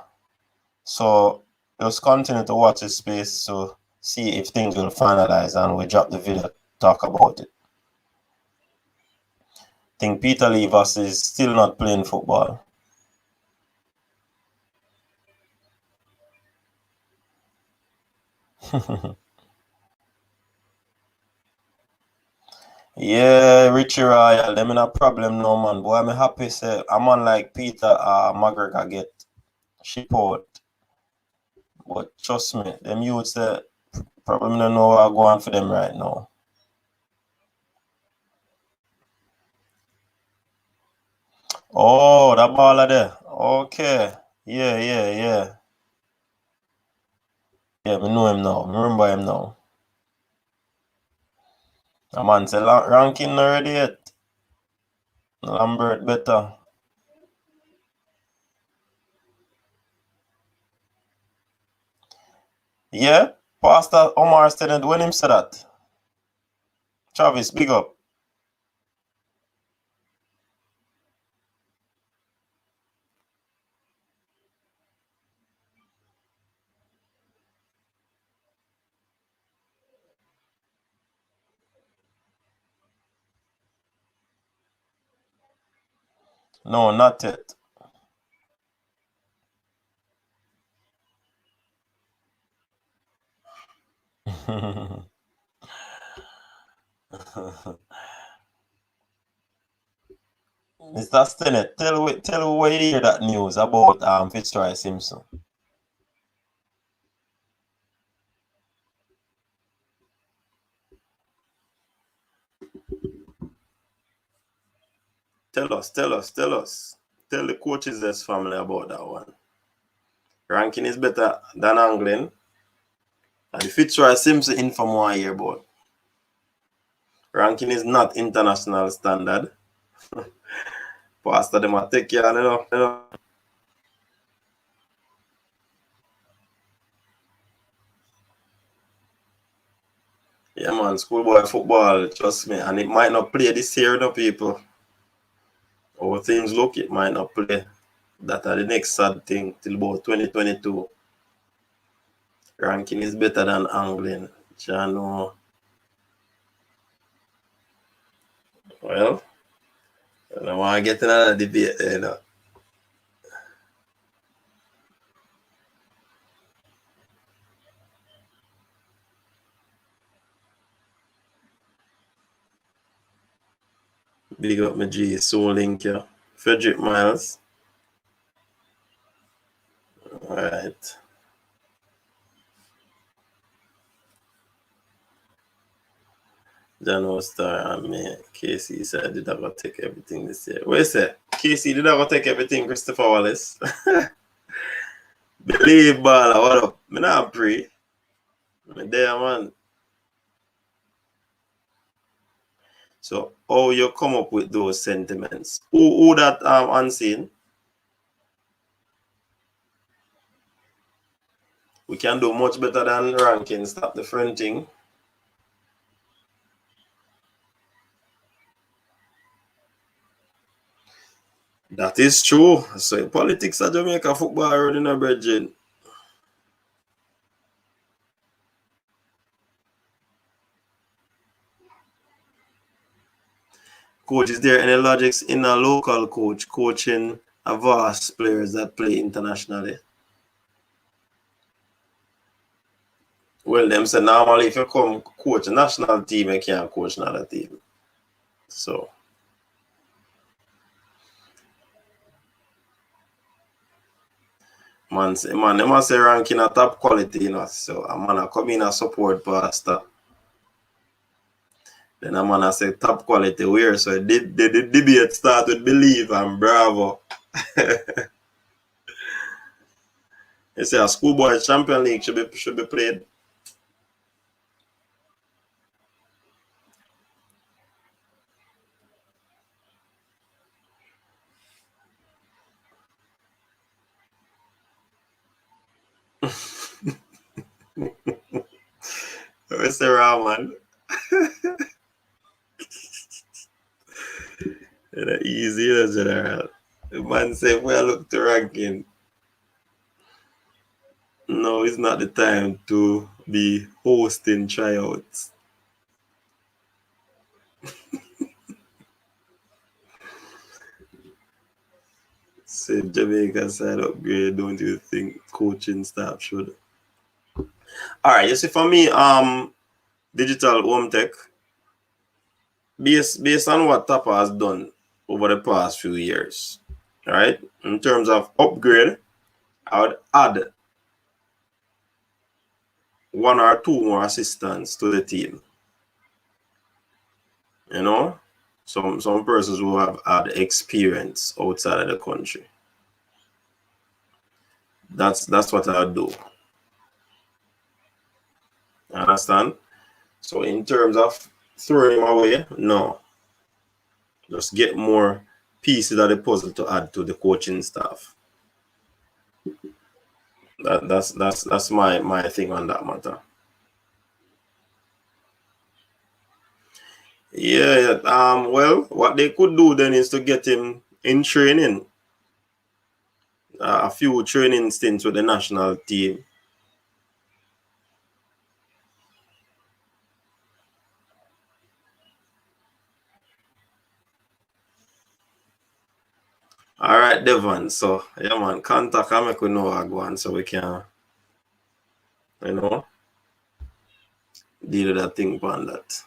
So just continue to watch this space to see if things will finalize, and we drop the video, talk about it. I think Peter Levas is still not playing football. Yeah, Richie Royal, them in a problem no man. Boy, I'm happy say a man like Peter McGregor get ship out. But trust me, them youths probably don't know what going on for them right now. Oh, that baller there. Okay. Yeah. Yeah, me know him now. I remember him now. A man say ranking already yet. Lambert better. Yeah, Pastor Omar said when him said that. Travis, big up. No, not yet. Mr. Stennett, tell where you hear that news about Fitzroy Simpson. Tell us. Tell the coaches this family about that one. Ranking is better than Anglin. And the Fitzroy Simpson in from 1 year, but ranking is not international standard. Pastor them a take care, you know. Yeah, man, schoolboy football, trust me. And it might not play this year, no people. How things look, it might not play. That are the next sad thing till about 2022. Ranking is better than angling. Jano. Well, I don't want to get another debate there, you know. Big up my G, Soul Link, yeah. Frederick Miles. Alright. Jano Star and me. Casey said, did I go take everything this year? What you say? Casey, did I go take everything, Christopher Wallace? Believe, baller, what up? Me not pray. Me there, man. So, how you come up with those sentiments? Who that unseen? We can do much better than ranking. Stop the fronting. That is true. So politics of Jamaica football running a bridging. Coach, is there any logics in a local coach coaching a vast players that play internationally? Well, them say normally if you come coach a national team, you can't coach another team. So they must say ranking a top quality, you know. So a man a come in a support pastor. Then a man a say top quality where. So the debate start with believe and bravo. They say a schoolboy champion league should be played. say, Rahman. Easy, General. The man said, "We look to ranking. No, it's not the time to be hosting tryouts." Said Jamaica side upgrade. Don't you think coaching staff should? All right, you see, for me, digital home tech, based on what Tapa has done over the past few years, right? In terms of upgrade, I would add one or two more assistants to the team. You know, some persons who have had experience outside of the country. That's what I would do. Understand? So in terms of throwing him away, no. Just get more pieces of the puzzle to add to the coaching staff. That's my thing on that matter. Yeah. Well, what they could do then is to get him in training. A few training stints with the national team. All right, Devon. So, yeah, man, contact and make we know how go on so we can, deal with that thing upon that.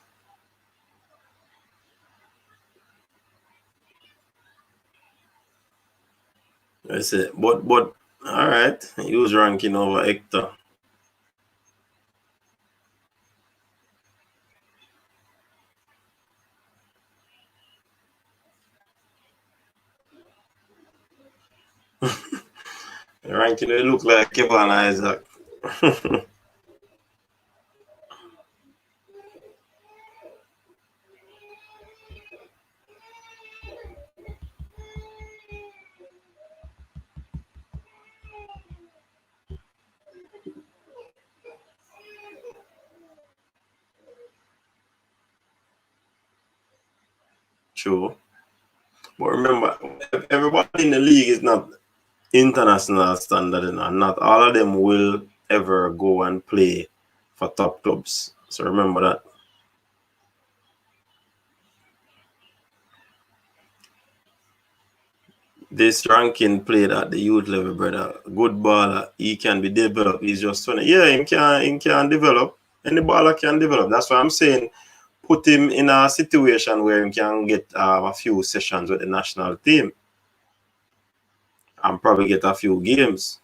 I say, but, all right, use ranking over Hector. Ranking will look like Kevin Isaac. True. But remember, everybody in the league is not international standard, and not all of them will ever go and play for top clubs. So remember that. This ranking played at the youth level, brother. Good baller. He can be developed. He's just 20. Yeah, he can develop. Any baller can develop. That's why I'm saying put him in a situation where he can get a few sessions with the national team and probably get a few games.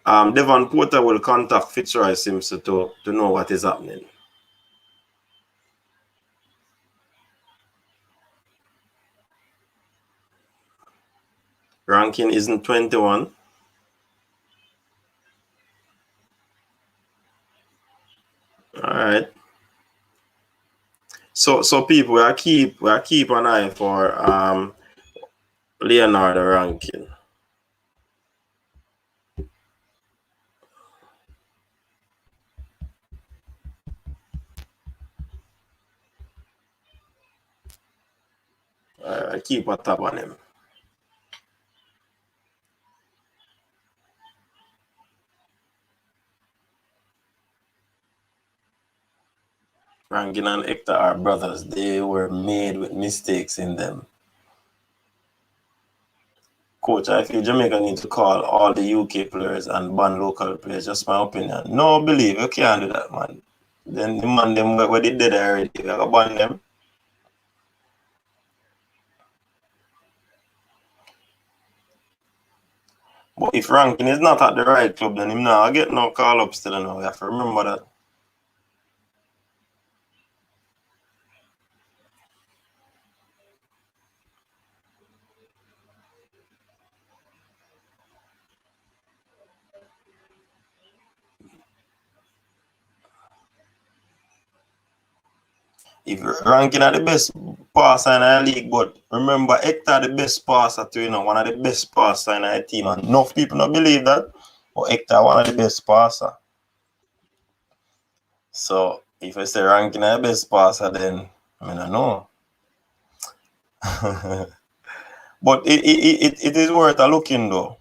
Devon Porter will contact Fitzroy Simpson to know what is happening. Ranking isn't 21. All right. So people, we keep an eye for Leonardo Rankine. I keep a tab on him. Rankine and Hector are brothers. They were made with mistakes in them. Coach, I feel Jamaica need to call all the UK players and ban local players. Just my opinion. No, believe you can't do that, man. Then the man them where they did already. You gotta ban them. But if Rankin is not at the right club, then him now get no call up still now. You have to remember that. If Rankin are the best passer in the league, but remember Hector the best passer too, one of the best passer in the team, and enough people don't believe that. But Hector one of the best passer. So if I say ranking the best passer, then I don't know. But it is worth a looking though.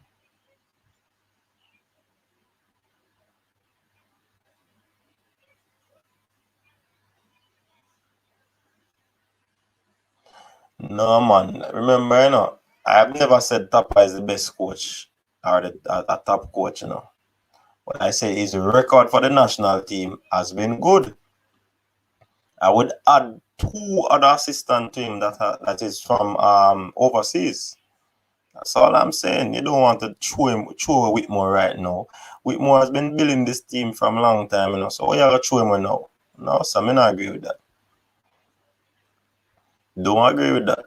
No man, remember, I've never said Tapa is the best coach or a top coach, But I say his record for the national team has been good. I would add 2 other assistants to him that is from overseas. That's all I'm saying. You don't want to throw Whitmore right now. Whitmore has been building this team from a long time, So why you gotta throw him now? No, so I don't agree with that. Don't agree with that.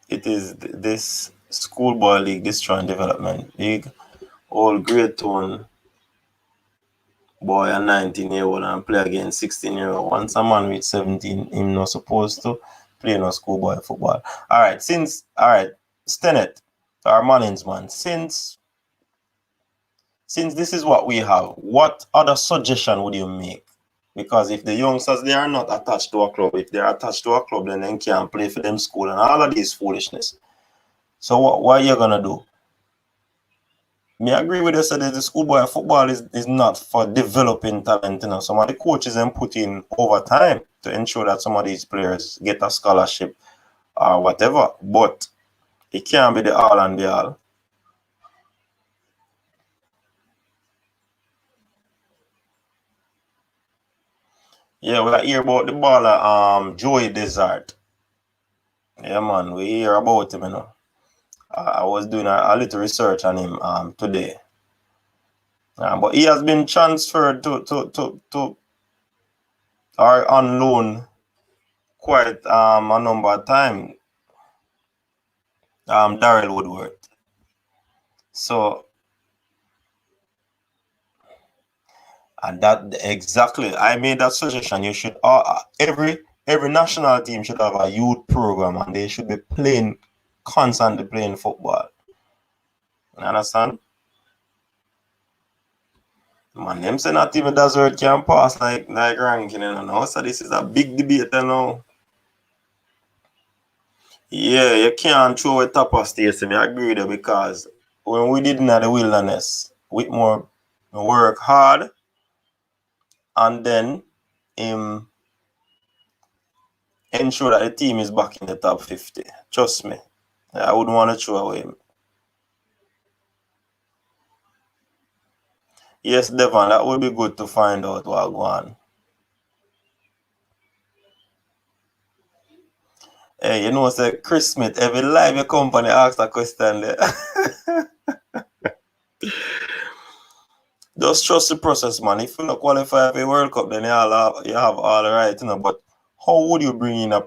It is this schoolboy league, this strong development league, all grade 1 boy and 19-year-old and play against 16-year-old. Once a man with 17, him not supposed to play no schoolboy football. Alright, Stenet, our Mannings man, since this is what we have, what other suggestion would you make? Because if the youngsters, they are not attached to a club, if they are attached to a club, then they can't play for them school and all of this foolishness. So what are you gonna do? Me agree with you, so that the schoolboy football is not for developing talent, Some of the coaches then put in overtime to ensure that some of these players get a scholarship or whatever. But it can't be the all and the all. Yeah, we hear about the baller Joey Desert. Yeah man, we hear about him, I was doing a little research on him today. But he has been transferred to or on loan quite a number of times. Darrell Woodward. So, and that exactly, I made that suggestion. You should every national team should have a youth program, and they should be constantly playing football. You understand? Man, them say not even Desert can pass like Rankine, So this is a big debate, Yeah, you can't throw a Tapa Stacey. I agree with you, because when we did in the wilderness, Whitmore work hard, and then ensure that the team is back in the top 50. Trust me. I wouldn't want to throw away him. Yes, Devon, that would be good to find out what go on. Hey, say Chris Smith, every live your company asks a question there. Just trust the process, man. If you not qualify for a World Cup, then you have all the right, But how would you bring in a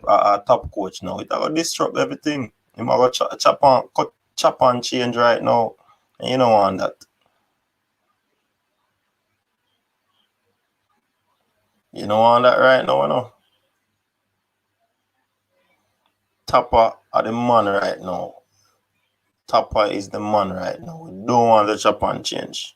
top coach now? It will disrupt everything. You might go chop and change right now. And you don't want that. You don't want that right now, Tapa are the man right now. Tapa is the man right now. We don't want the chop and change.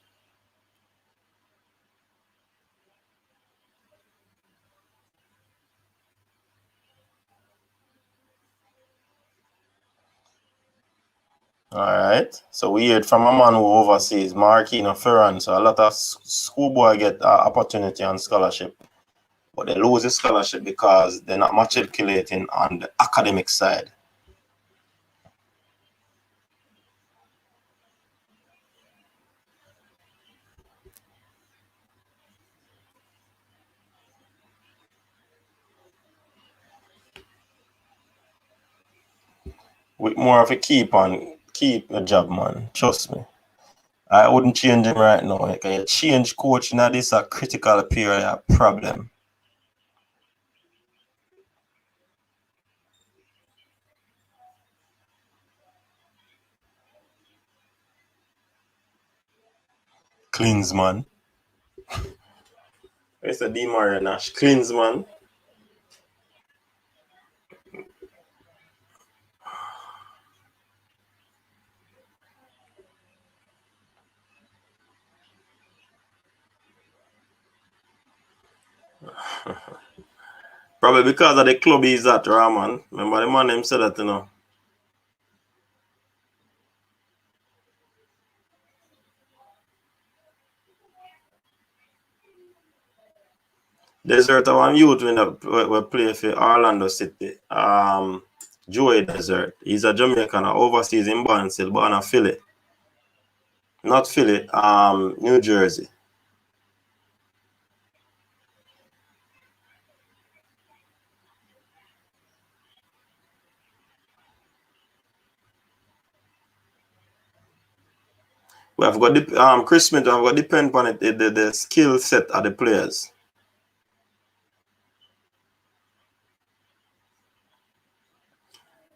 Alright. So we heard from a man who oversees Marquino Ferran. So a lot of schoolboy get opportunity on scholarship. But they lose the scholarship because they're not matriculating on the academic side. With more of a keep a job, man. Trust me. I wouldn't change him right now. Like, you change coach now, this is a critical period problem. Klinsmann. It's a Mario Nash. Klinsmann. Probably because of the club he's at, Rahman. Remember the man him said that, you know. Desert of one youth when we play for Orlando City. Joey Desert. He's a Jamaican overseas in Barnstable, born in Philly. Not Philly, New Jersey. We have got the Chris Smith, we have got depend on it, the skill set of the players.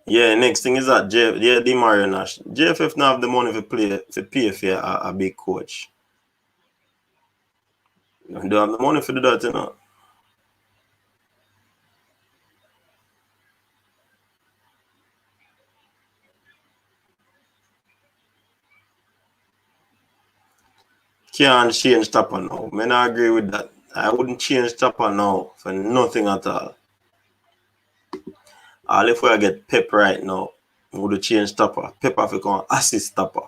Yeah, next thing is that Mario Nash. JFF now have the money to pay for a big coach. They don't have the money for do that, you know. Can't change Tapa now. I not agree with that. I wouldn't change Tapa now for nothing at all. All if we get Pep right now, we would change Tapa. Pep have to come assist Tapa.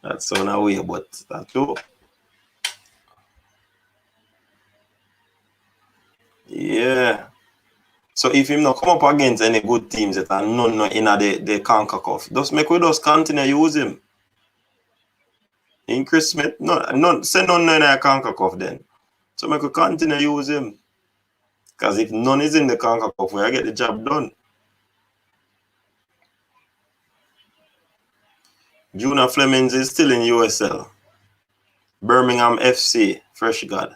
That's on our way, but that too. Yeah. So if him not come up against any good teams that are none in the conquer cup, just make we just continue use him. In Chris Smith, none send none in the conquer cup then. So make we continue use him. Because if none is in the conquer cup, we get the job done. Junior Flemings is still in USL. Birmingham FC, Fresh God.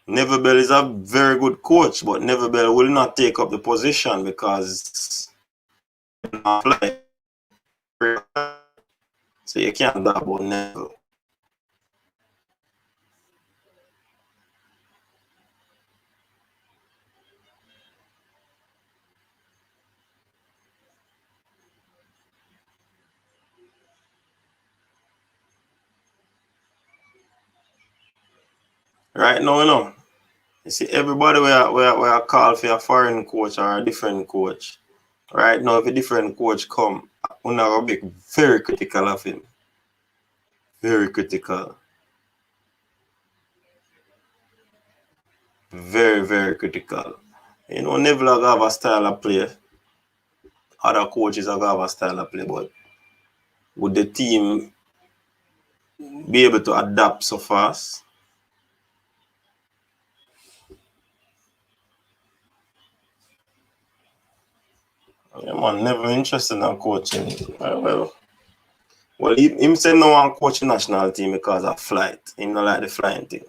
Neverbell is a very good coach, but Neverbell will not take up the position because so you can't talk about Neville. Right now, you know, you see everybody we are call for a foreign coach or a different coach. Right now, if a different coach come, we're not gonna be very critical of him. Very critical. Very, very critical. You know, Neville have a style of play. Other coaches have a style of play, but would the team be able to adapt so fast? Yeah, man, never interested in coaching. Well, him say no one coach national team because of flight. He not like the flying thing.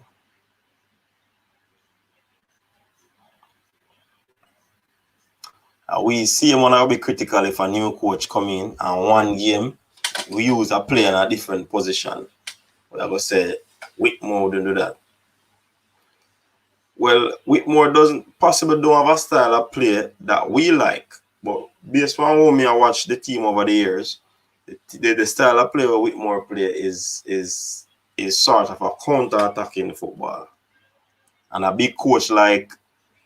We see him wanna be critical if a new coach come in and one game we use a player in a different position. We are gonna say Whitmore wouldn't do that. Well, Whitmore doesn't possibly don't have a style of play that we like, but based on how me I watch the team over the years, the style of play where Whitmore play is sort of a counter-attacking football. And a big coach like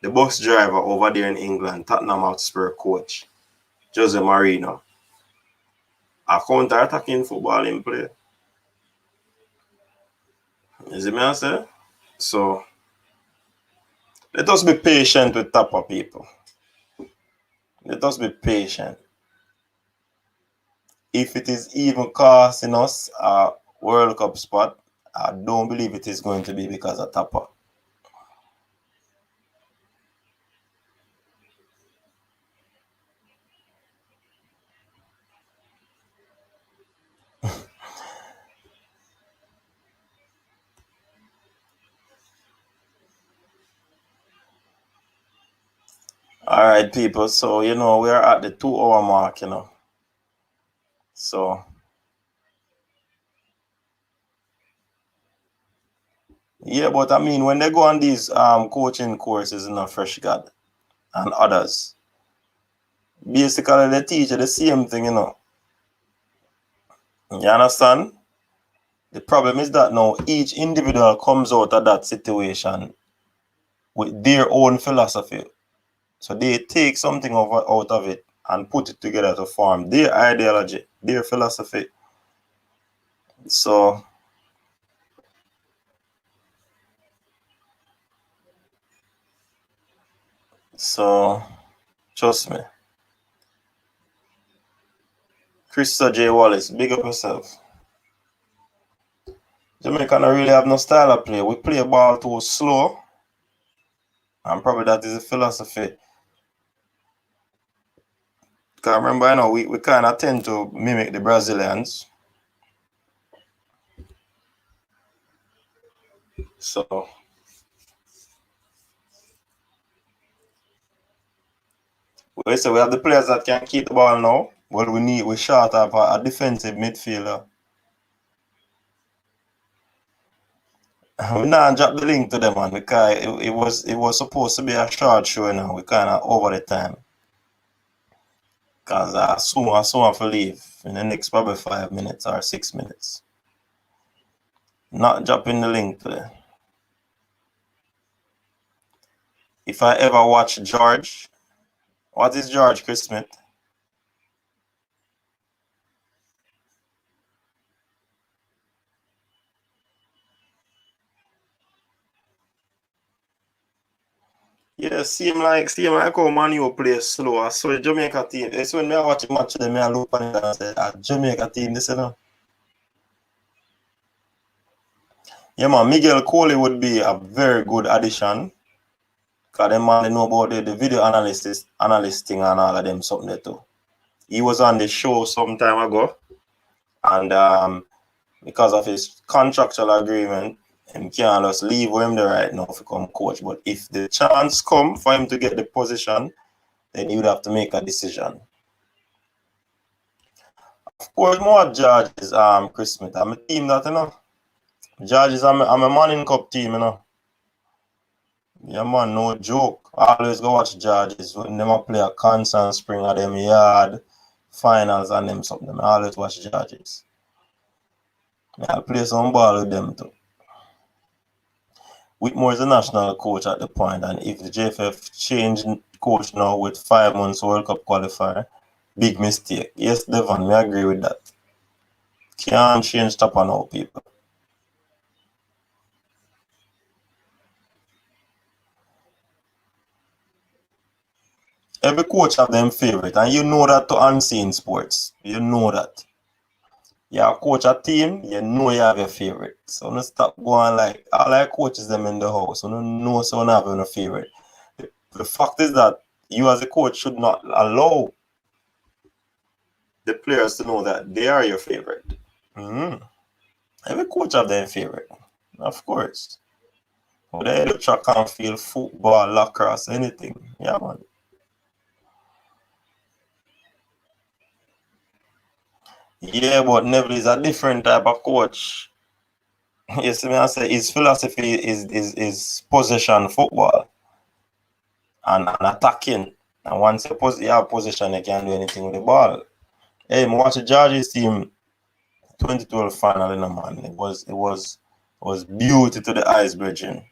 the bus driver over there in England, Tottenham Hotspur coach, Jose Mourinho, a counter-attacking football in play. You see me I say? So let us be patient with Tapa people. Let us be patient. If it is even costing us a World Cup spot, I don't believe it is going to be because of Tapa. All right, people. So, we are at the 2 hour mark, So, yeah, but I mean, when they go on these coaching courses, Fresh God and others, basically they teach you the same thing, You understand? The problem is that now each individual comes out of that situation with their own philosophy. So they take something out of it and put it together to form their ideology, their philosophy. So trust me. Krista J. Wallace, big up yourself. Jamaica don't really have no style of play. We play ball too slow. And probably that is a philosophy. Because remember, we kind of tend to mimic the Brazilians. So we say we have the players that can keep the ball now. But we short of a defensive midfielder. We not drop the link to them, man, because it was supposed to be a short show now. We kind of over the time. Because I soon have to leave in the next probably 5 minutes or 6 minutes. Not dropping the link to them. If I ever watch George, what is George, Chris Smith? Yeah, seem like how Man U play slow. So Jamaica team. It's when I watch a match them, I look at it and say, Jamaica team, this, Yeah, man, Miguel Coley would be a very good addition. Because them man, they know about the video analyst thing and all of them something there too. He was on the show some time ago. And because of his contractual agreement, him can't just leave him there right now to become coach. But if the chance come for him to get the position, then he would have to make a decision. Of course, more George is Chris Smith. I'm a team that, George is I'm a Manning Cup team, Yeah, man, no joke. I always go watch Georges when them play a constant spring at them yard finals and them something. I always watch Georges. I play some ball with them too. Whitmore is the national coach at the point, and if the JFF changed coach now with 5 months World Cup qualifier, big mistake. Yes, Devon, we agree with that. Can't change Tapa now, people. Every coach have them favorite, and you know that to unseen sports. You know that. You coach a team, you know you have your favorite. So don't stop going like all our coaches them in the house. So don't know so don't have a favorite. The fact is that you as a coach should not allow the players to know that they are your favorite. Mm-hmm. Every coach have their favorite, of course. But they do track and field, football, lacrosse, anything. Yeah, man. Yeah, but Neville is a different type of coach. You see me, I say his philosophy is possession football and attacking. And once you have possession, you can't do anything with the ball. Hey, I watch the Georges team 2012 final, man. It was beauty to the eyes, bridging.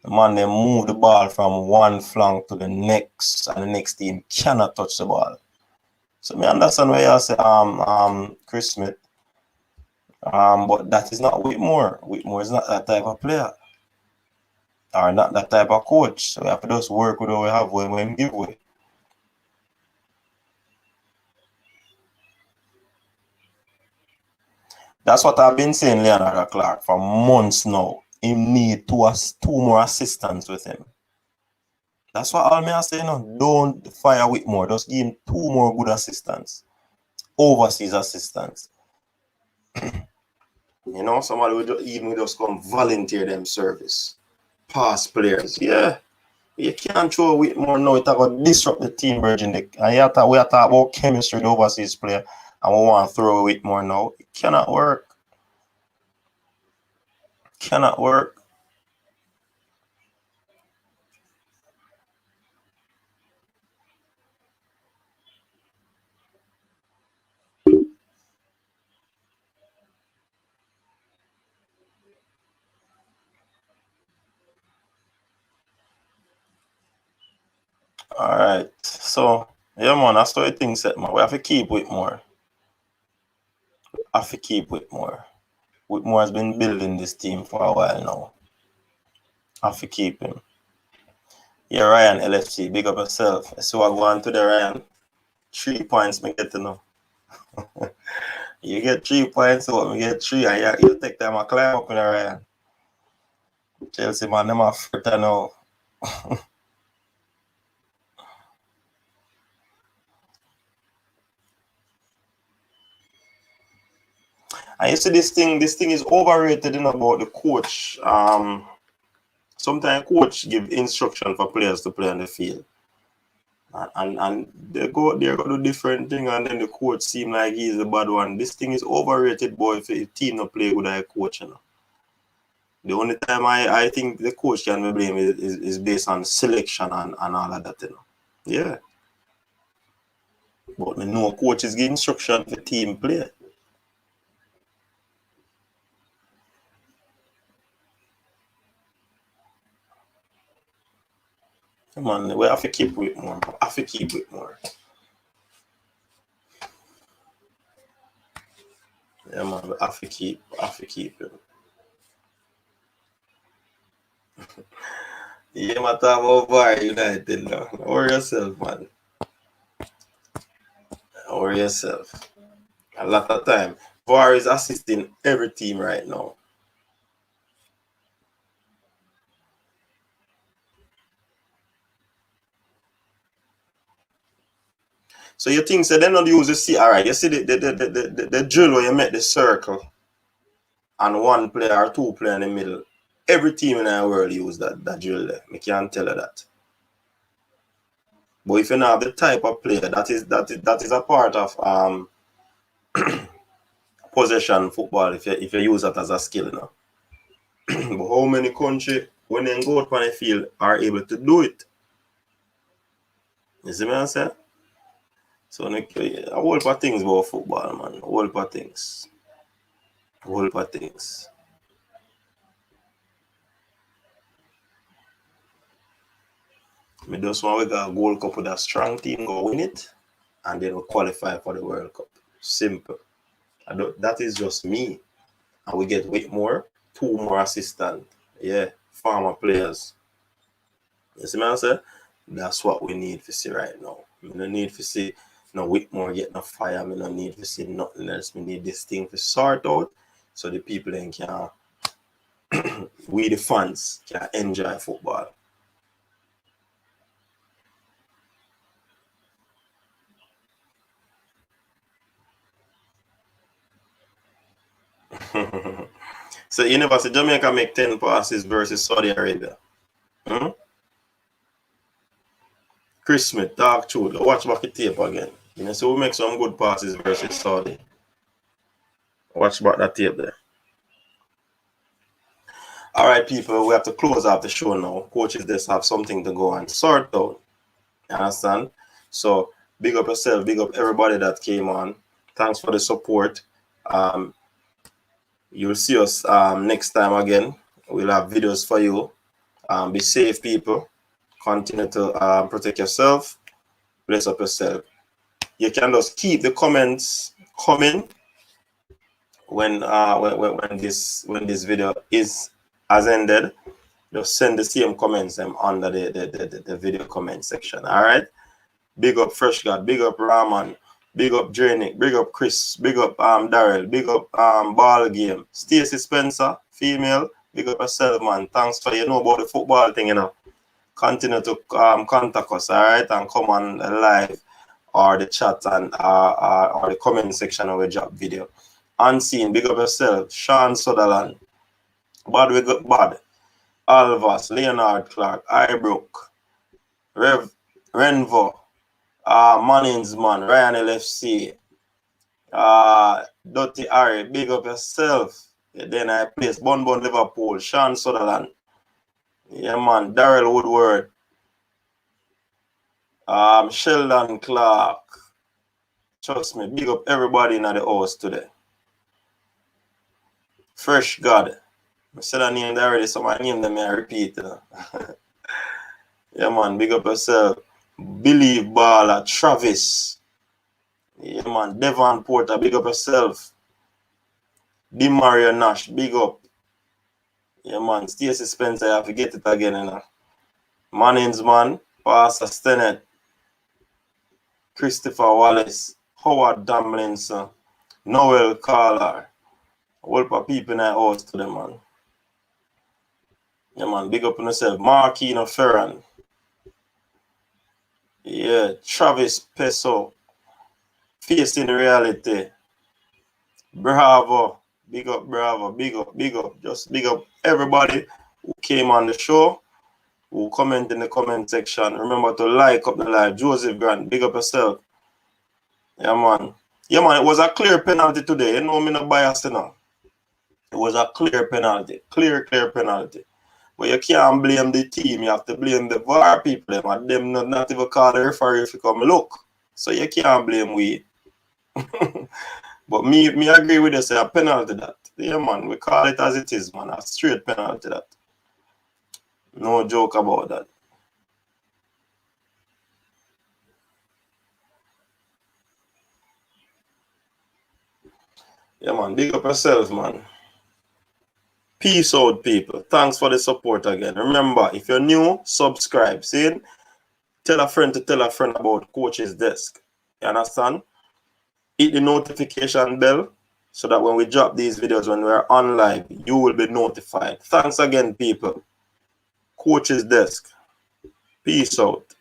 Man, they move the ball from one flank to the next, and the next team cannot touch the ball. So me understand why you say Chris Smith. But that is not Whitmore. Whitmore is not that type of player. Or not that type of coach. So we have to just work with what we have when we give away. That's what I've been saying, Leonardo Clark, for months now. He need two more assistants with him. That's what all me are saying. Don't fire Whitmore. Just give him 2 more good assistants. Overseas assistants. Somebody would even just come volunteer them service. Past players. Yeah. You can't throw Whitmore now. It's going to disrupt the team, Virgin. And we are talking about chemistry, the overseas player, and we want to throw Whitmore now. It cannot work. Cannot work. All right. So, yeah, man, that's the thing set, man. We have to keep Whitmore. Have to keep Whitmore. Whitmore has been building this team for a while now. Have to keep him. Yeah, Ryan, LFC, big up yourself. So I go on to the Ryan. 3 points, me get to know. You get 3 points, so me get 3, and you take them and climb up in the Ryan. Chelsea, man, them are further now. And you see this thing is overrated, you know, about the coach. Sometimes coach give instruction for players to play on the field. And they go out there, go do different thing, and then the coach seem like he's the bad one. This thing is overrated, boy, if a team not play good, I coach, you know. The only time I think the coach can be blamed is based on selection and all of that, you know. Yeah. But no coach is giving instruction for team play. Come on, we have to keep Whitmore. Have to keep Whitmore. Yeah, man, we have to keep him. Yeah, man, talk about VAR United now. Worry yourself, man. Worry yourself. A lot of time. VAR is assisting every team right now. So you think so they not use the all right, you see the drill where you make the circle and one player or two player in the middle. Every team in the world use that drill there. I can't tell you that. But if you not have the type of player that is a part of possession football, if you use that as a skill, you know. But how many countries when they go out on the field are able to do it? You see what I'm saying? So a whole lot of things about football, man. A whole lot of things. A whole lot of things. Me just want we got a Gold Cup with a strong team go win it, and then we qualify for the World Cup. Simple. That is just me. And we get Whitmore, 2 more assistants. Yeah, former players. You see what I'm saying? That's what we need to see right now. We don't need to see no Whitmore get no fire. We don't need to see nothing else. We need this thing to sort out so the people then can, we the fans can enjoy football. So you never see Jamaica make 10 passes versus Saudi Arabia. Hmm? Chris Smith, talk true. Watch back the tape again. You know, so we make some good passes versus Saudi. Watch back that tape there. All right, people, we have to close off the show now. Coaches just have something to go and sort out. You understand? So big up yourself, big up everybody that came on. Thanks for the support. You'll see us next time again. We'll have videos for you. Be safe, people. Continue to protect yourself. Bless up yourself. You can just keep the comments coming when this video has ended. Just send the same comments under the video comment section. All right. Big up Fresh God, big up Rahman, big up Drenick, big up Chris, big up Daryl, big up Ball Game, Stacey Spencer, female, big up yourself, man. Thanks for about the football thing, you know. Continue to contact us, all right, and come on live or the chat and or the comment section of a drop video. Unseen, big up yourself, Sean Sutherland, Bad we got Bad, Alvas, Leonard Clark, Ibrook, Renvo, Manningsman, Ryan LFC, Dotty Harry, big up yourself. Then I place Bun Liverpool, Sean Sutherland. Yeah, man, Daryl Woodward, Sheldon Clark. Trust me, big up everybody in the house today. Fresh God. I said I named already, so my name them I repeat. Yeah, man, big up yourself. Billy Baller, Travis. Yeah, man, Devon Porter, big up yourself. Mario Nash, big up. Yeah, man, Stacey Spencer, I have to get it again, you know. Mannings, man, Pastor Stennett, Christopher Wallace, Howard Damlinson, Noel Carlar. All of people in the house to them, man. Yeah, man, big up on yourself. Markino Ferran. Yeah, Travis Peso. Facing reality. Bravo. Big up, bravo. Big up, big up. Just big up everybody who came on the show, who comment in the comment section. Remember to like up the live. Joseph Grant, big up yourself. Yeah, man. Yeah, man, it was a clear penalty today. You know me no bias, you know. It was a clear penalty. Clear penalty. But you can't blame the team. You have to blame the VAR people. And them not even call the referee if you come look. So you can't blame we. But me agree with you, say a penalty that. Yeah, man, we call it as it is, man. A straight penalty that. No joke about that. Yeah, man, big up yourself, man. Peace out, people. Thanks for the support again. Remember, if you're new, subscribe. See? Tell a friend to tell a friend about Coach's Desk. You understand? Hit the notification bell so that when we drop these videos, when we're on live, you will be notified. Thanks again, people. Coach's Desk. Peace out.